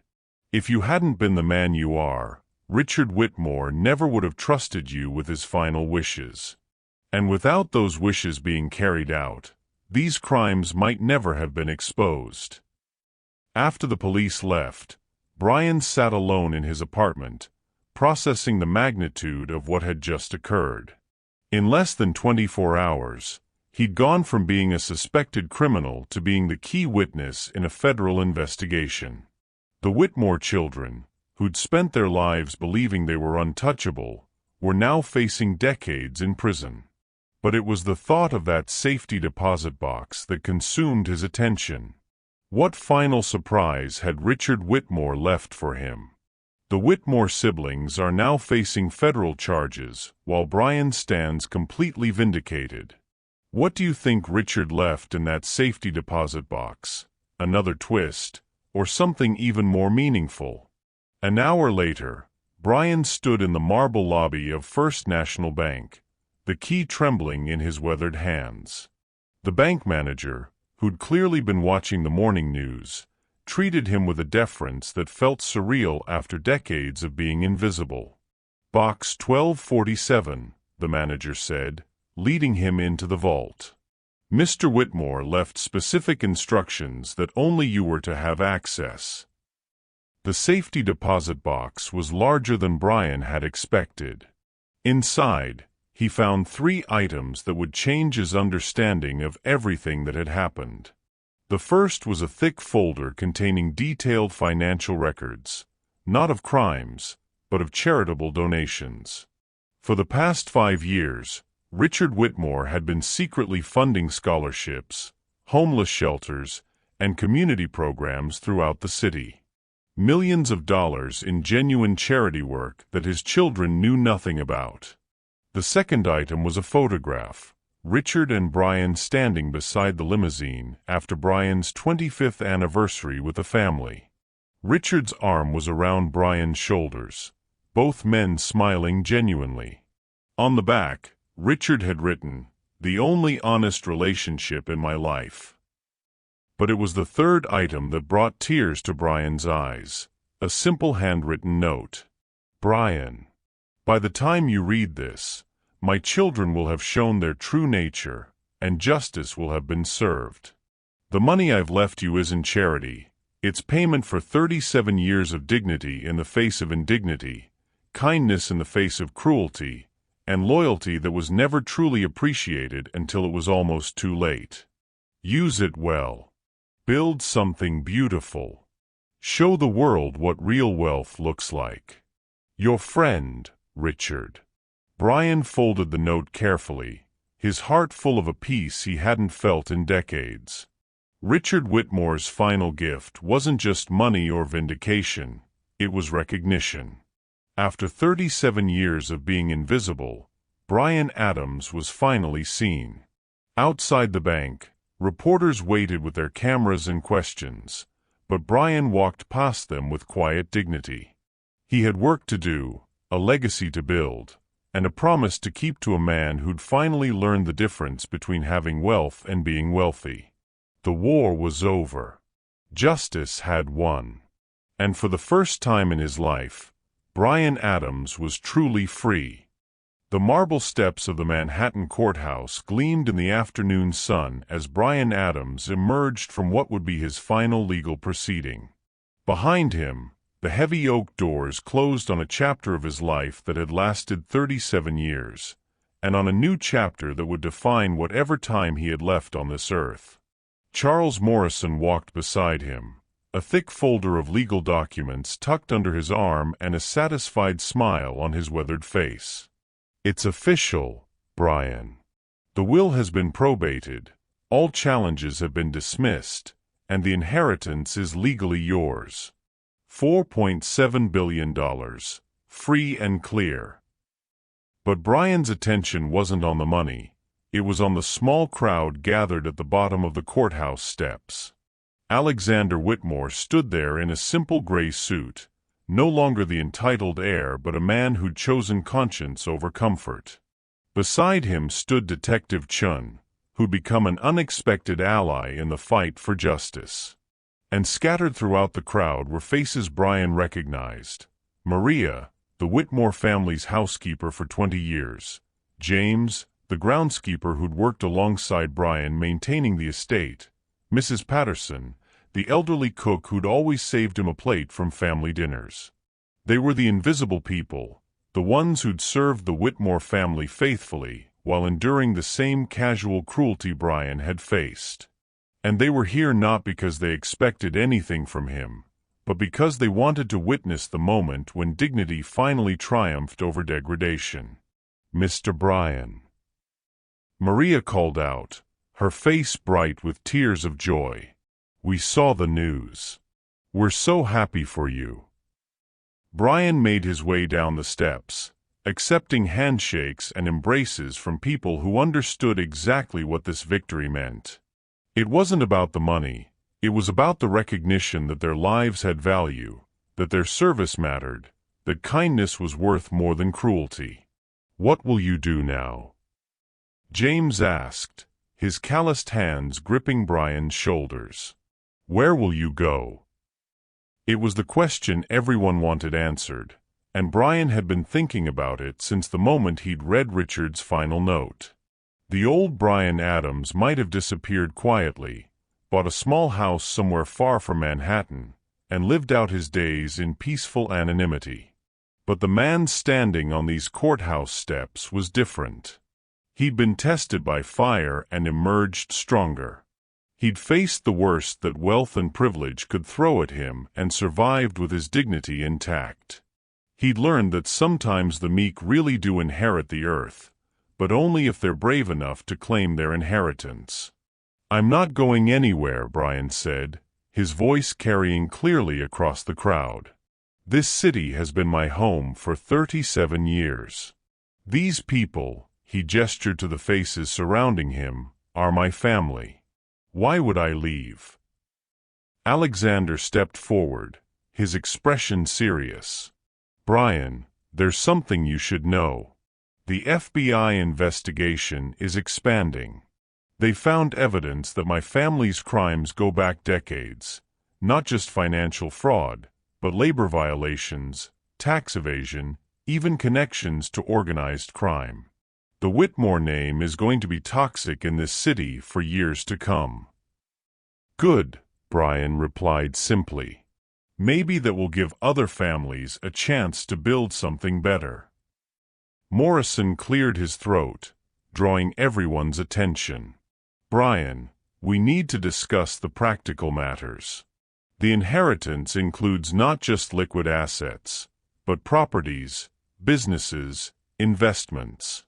If you hadn't been the man you are, Richard Whitmore never would have trusted you with his final wishes. And without those wishes being carried out, these crimes might never have been exposed. After the police left, Bryan sat alone in his apartment, processing the magnitude of what had just occurred. In less than 24 hours, he'd gone from being a suspected criminal to being the key witness in a federal investigation. The Whitmore children, who'd spent their lives believing they were untouchable, were now facing decades in prison. But it was the thought of that safety deposit box that consumed his attention. What final surprise had Richard Whitmore left for him? The Whitmore siblings are now facing federal charges, while Bryan stands completely vindicated. What do you think Richard left in that safety deposit box? Another twist, or something even more meaningful? An hour later, Bryan stood in the marble lobby of First National Bank, the key trembling in his weathered hands. The bank manager, who'd clearly been watching the morning news, treated him with a deference that felt surreal after decades of being invisible. Box 1247, the manager said, leading him into the vault. Mr. Whitmore left specific instructions that only you were to have access. The safety deposit box was larger than Bryan had expected. Inside, he found 3 items that would change his understanding of everything that had happened. The first was a thick folder containing detailed financial records, not of crimes, but of charitable donations. For the past 5 years, Richard Whitmore had been secretly funding scholarships, homeless shelters, and community programs throughout the city. Millions of dollars in genuine charity work that his children knew nothing about. The second item was a photograph, Richard and Bryan standing beside the limousine after Bryan's 25th anniversary with the family. Richard's arm was around Bryan's shoulders, both men smiling genuinely. On the back, Richard had written, "The only honest relationship in my life." But it was the third item that brought tears to Bryan's eyes, a simple handwritten note. "Bryan, by the time you read this, my children will have shown their true nature, and justice will have been served. The money I've left you isn't charity, it's payment for 37 years of dignity in the face of indignity, kindness in the face of cruelty, and loyalty that was never truly appreciated until it was almost too late. Use it well. Build something beautiful. Show the world what real wealth looks like. Your friend, Richard." Bryan folded the note carefully, his heart full of a peace he hadn't felt in decades. Richard Whitmore's final gift wasn't just money or vindication, it was recognition. After 37 years of being invisible, Bryan Adams was finally seen. Outside the bank, reporters waited with their cameras and questions, but Bryan walked past them with quiet dignity. He had work to do, a legacy to build, and a promise to keep to a man who'd finally learned the difference between having wealth and being wealthy. The war was over. Justice had won. And for the first time in his life, Bryan Adams was truly free. The marble steps of the Manhattan courthouse gleamed in the afternoon sun as Bryan Adams emerged from what would be his final legal proceeding. Behind him, the heavy oak doors closed on a chapter of his life that had lasted 37 years, and on a new chapter that would define whatever time he had left on this earth. Charles Morrison walked beside him, a thick folder of legal documents tucked under his arm and a satisfied smile on his weathered face. "It's official, Bryan. The will has been probated, all challenges have been dismissed, and the inheritance is legally yours. $4.7 billion, free and clear." But Bryan's attention wasn't on the money, it was on the small crowd gathered at the bottom of the courthouse steps. Alexander Whitmore stood there in a simple gray suit, no longer the entitled heir but a man who'd chosen conscience over comfort. Beside him stood Detective Chun, who'd become an unexpected ally in the fight for justice. And scattered throughout the crowd were faces Bryan recognized. Maria, the Whitmore family's housekeeper for 20 years. James, the groundskeeper who'd worked alongside Bryan maintaining the estate. Mrs. Patterson, the elderly cook who'd always saved him a plate from family dinners. They were the invisible people, the ones who'd served the Whitmore family faithfully while enduring the same casual cruelty Bryan had faced. And they were here not because they expected anything from him, but because they wanted to witness the moment when dignity finally triumphed over degradation. "Mr. Bryan," Maria called out, her face bright with tears of joy. "We saw the news. We're so happy for you." Bryan made his way down the steps, accepting handshakes and embraces from people who understood exactly what this victory meant. It wasn't about the money, it was about the recognition that their lives had value, that their service mattered, that kindness was worth more than cruelty. "What will you do now?" James asked, his calloused hands gripping Bryan's shoulders. "Where will you go?" It was the question everyone wanted answered, and Bryan had been thinking about it since the moment he'd read Richard's final note. The old Bryan Adams might have disappeared quietly, bought a small house somewhere far from Manhattan, and lived out his days in peaceful anonymity. But the man standing on these courthouse steps was different. He'd been tested by fire and emerged stronger. He'd faced the worst that wealth and privilege could throw at him and survived with his dignity intact. He'd learned that sometimes the meek really do inherit the earth, but only if they're brave enough to claim their inheritance. "I'm not going anywhere," Bryan said, his voice carrying clearly across the crowd. "This city has been my home for 37 years. These people," he gestured to the faces surrounding him, "are my family. Why would I leave?" Alexander stepped forward, his expression serious. "Bryan, there's something you should know. The FBI investigation is expanding. They found evidence that my family's crimes go back decades, not just financial fraud, but labor violations, tax evasion, even connections to organized crime. The Whitmore name is going to be toxic in this city for years to come." "Good," Bryan replied simply. "Maybe that will give other families a chance to build something better." Morrison cleared his throat, drawing everyone's attention. "Bryan, we need to discuss the practical matters. The inheritance includes not just liquid assets, but properties, businesses, investments.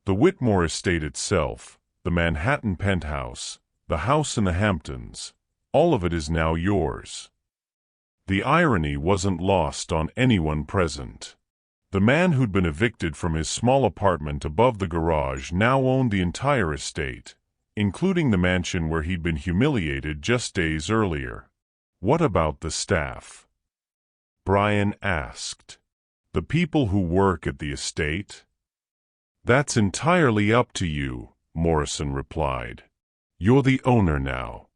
The Whitmore estate itself, the Manhattan penthouse, the house in the Hamptons, all of it is now yours." The irony wasn't lost on anyone present. The man who'd been evicted from his small apartment above the garage now owned the entire estate, including the mansion where he'd been humiliated just days earlier. "What about the staff?" Bryan asked. "The people who work at the estate?" "That's entirely up to you," Morrison replied. "You're the owner now.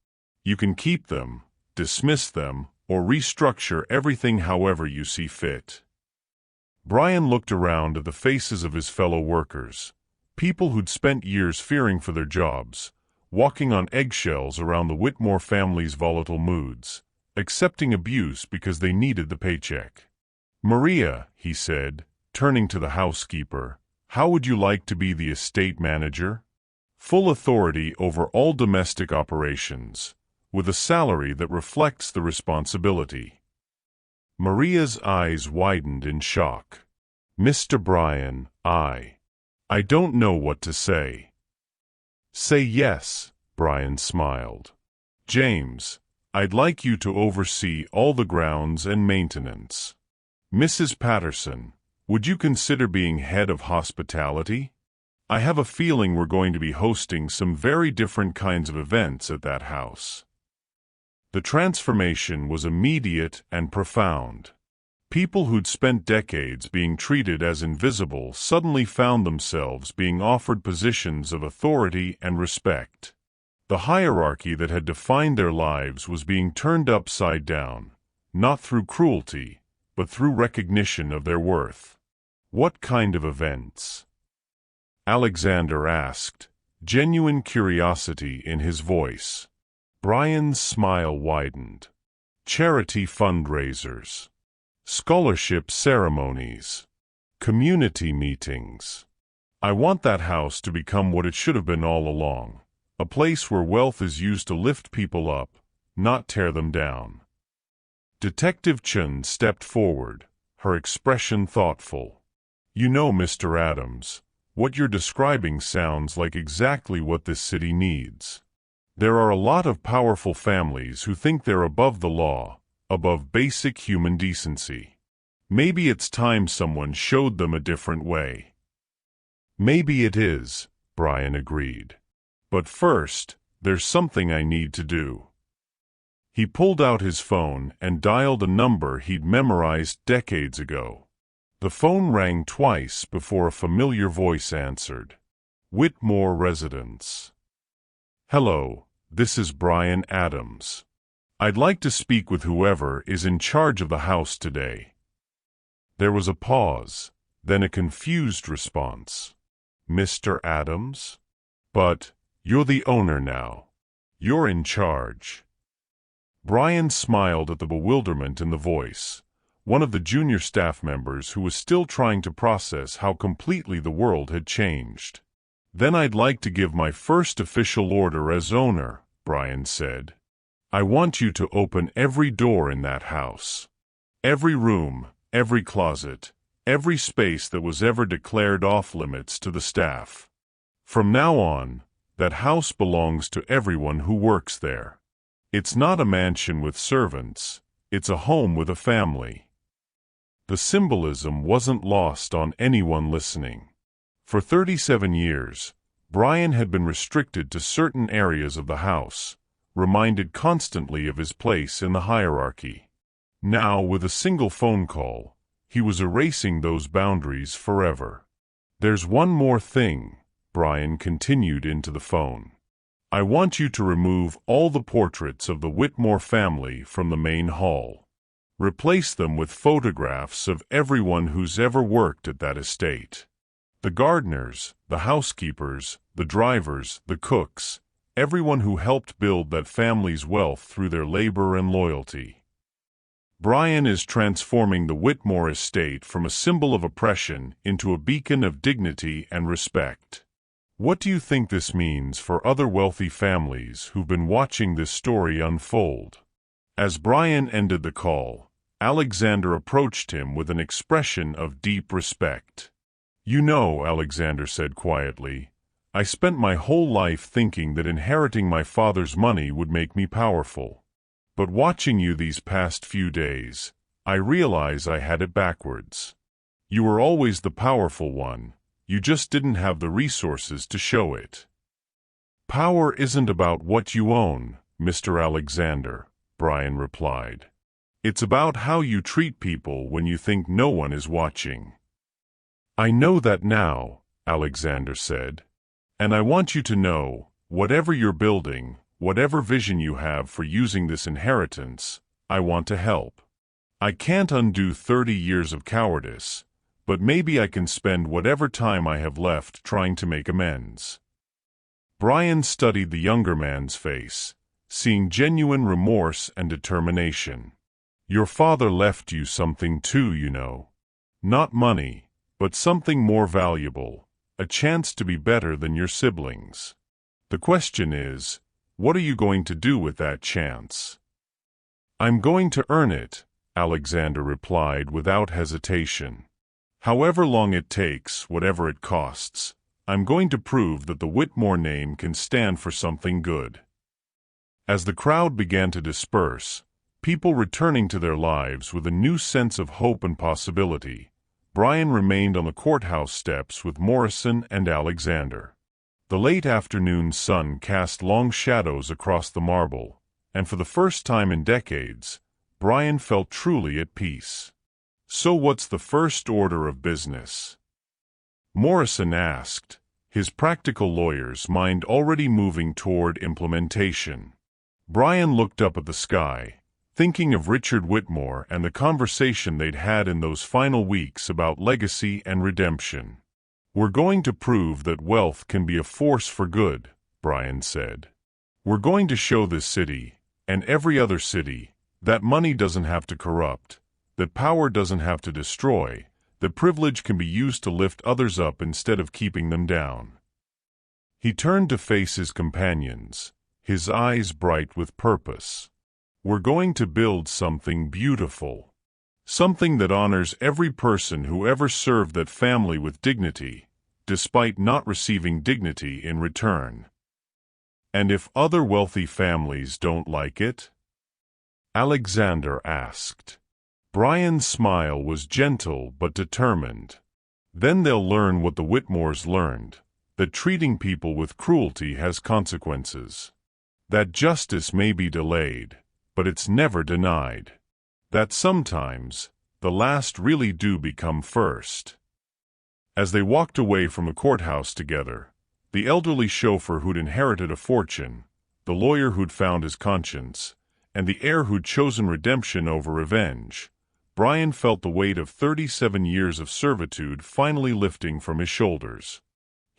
You can keep them, dismiss them, or restructure everything however you see fit." Bryan looked around at the faces of his fellow workers, people who'd spent years fearing for their jobs, walking on eggshells around the Whitmore family's volatile moods, accepting abuse because they needed the paycheck. "Maria," he said, turning to the housekeeper, "how would you like to be the estate manager? Full authority over all domestic operations, with a salary that reflects the responsibility." Maria's eyes widened in shock. "Mr. Bryan, I don't know what to say." "Say yes," Bryan smiled. "James, I'd like you to oversee all the grounds and maintenance. Mrs. Patterson, would you consider being head of hospitality? I have a feeling we're going to be hosting some very different kinds of events at that house." The transformation was immediate and profound. People who'd spent decades being treated as invisible suddenly found themselves being offered positions of authority and respect. The hierarchy that had defined their lives was being turned upside down, not through cruelty, but through recognition of their worth. "What kind of events?" Alexander asked, genuine curiosity in his voice. Bryan's smile widened. "Charity fundraisers, scholarship ceremonies, community meetings. I want that house to become what it should have been all along, a place where wealth is used to lift people up, not tear them down." Detective Chun stepped forward, her expression thoughtful. "You know, Mr. Adams, what you're describing sounds like exactly what this city needs. There are a lot of powerful families who think they're above the law, above basic human decency. Maybe it's time someone showed them a different way." "Maybe it is," Bryan agreed. "But first, there's something I need to do." He pulled out his phone and dialed a number he'd memorized decades ago. The phone rang twice before a familiar voice answered. "Whitmore residence." "Hello, this is Bryan Adams. I'd like to speak with whoever is in charge of the house today." There was a pause, then a confused response. "Mr. Adams?" But you're the owner now. You're in charge." Bryan smiled at the bewilderment in the voice, one of the junior staff members who was still trying to process how completely the world had changed. "Then I'd like to give my first official order as owner," Bryan said. "I want you to open every door in that house. Every room, every closet, every space that was ever declared off-limits to the staff. From now on, that house belongs to everyone who works there. It's not a mansion with servants, it's a home with a family." The symbolism wasn't lost on anyone listening. For 37 years, Bryan had been restricted to certain areas of the house, reminded constantly of his place in the hierarchy. Now, with a single phone call, he was erasing those boundaries forever. "There's one more thing," Bryan continued into the phone. "I want you to remove all the portraits of the Whitmore family from the main hall. Replace them with photographs of everyone who's ever worked at that estate. The gardeners, the housekeepers, the drivers, the cooks, everyone who helped build that family's wealth through their labor and loyalty. Bryan is transforming the Whitmore estate from a symbol of oppression into a beacon of dignity and respect." What do you think this means for other wealthy families who've been watching this story unfold? As Bryan ended the call, Alexander approached him with an expression of deep respect. "You know," Alexander said quietly, "I spent my whole life thinking that inheriting my father's money would make me powerful. But watching you these past few days, I realize I had it backwards. You were always the powerful one. You just didn't have the resources to show it." "Power isn't about what you own, Mr. Alexander," Bryan replied. "It's about how you treat people when you think no one is watching." "I know that now," Alexander said. "And I want you to know, whatever you're building, whatever vision you have for using this inheritance, I want to help. I can't undo 30 years of cowardice, but maybe I can spend whatever time I have left trying to make amends." Bryan studied the younger man's face, seeing genuine remorse and determination. "Your father left you something too, you know. Not money, but something more valuable, a chance to be better than your siblings. The question is, what are you going to do with that chance?" "I'm going to earn it," Alexander replied without hesitation. "However long it takes, whatever it costs, I'm going to prove that the Whitmore name can stand for something good." As the crowd began to disperse, people returning to their lives with a new sense of hope and possibility, Bryan remained on the courthouse steps with Morrison and Alexander. The late afternoon sun cast long shadows across the marble, and for the first time in decades, Bryan felt truly at peace. "So what's the first order of business?" Morrison asked, his practical lawyer's mind already moving toward implementation. Bryan looked up at the sky, thinking of Richard Whitmore and the conversation they'd had in those final weeks about legacy and redemption. "We're going to prove that wealth can be a force for good," Bryan said. "We're going to show this city, and every other city, that money doesn't have to corrupt, that power doesn't have to destroy, that privilege can be used to lift others up instead of keeping them down." He turned to face his companions, his eyes bright with purpose. "We're going to build something beautiful. Something that honors every person who ever served that family with dignity, despite not receiving dignity in return." "And if other wealthy families don't like it?" Alexander asked. Bryan's smile was gentle but determined. "Then they'll learn what the Whitmores learned, that treating people with cruelty has consequences. That justice may be delayed, but it's never denied. That sometimes, the last really do become first." As they walked away from the courthouse together, the elderly chauffeur who'd inherited a fortune, the lawyer who'd found his conscience, and the heir who'd chosen redemption over revenge, Bryan felt the weight of 37 years of servitude finally lifting from his shoulders.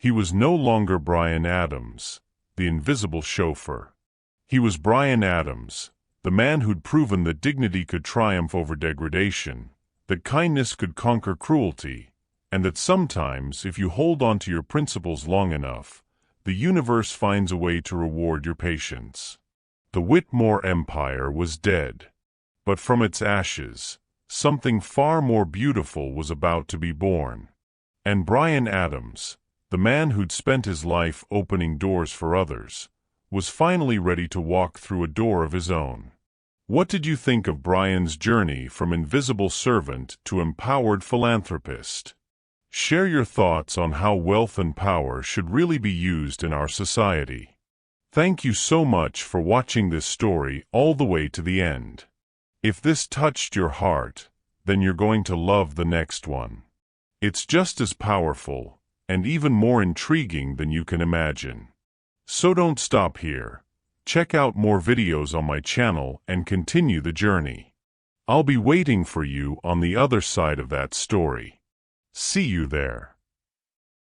He was no longer Bryan Adams, the invisible chauffeur. He was Bryan Adams, the man who'd proven that dignity could triumph over degradation, that kindness could conquer cruelty, and that sometimes, if you hold on to your principles long enough, the universe finds a way to reward your patience. The Whitmore empire was dead. But from its ashes, something far more beautiful was about to be born. And Bryan Adams, the man who'd spent his life opening doors for others, was finally ready to walk through a door of his own. What did you think of Bryan's journey from invisible servant to empowered philanthropist? Share your thoughts on how wealth and power should really be used in our society. Thank you so much for watching this story all the way to the end. If this touched your heart, then you're going to love the next one. It's just as powerful, and even more intriguing than you can imagine. So don't stop here. Check out more videos on my channel and continue the journey. I'll be waiting for you on the other side of that story. See you there.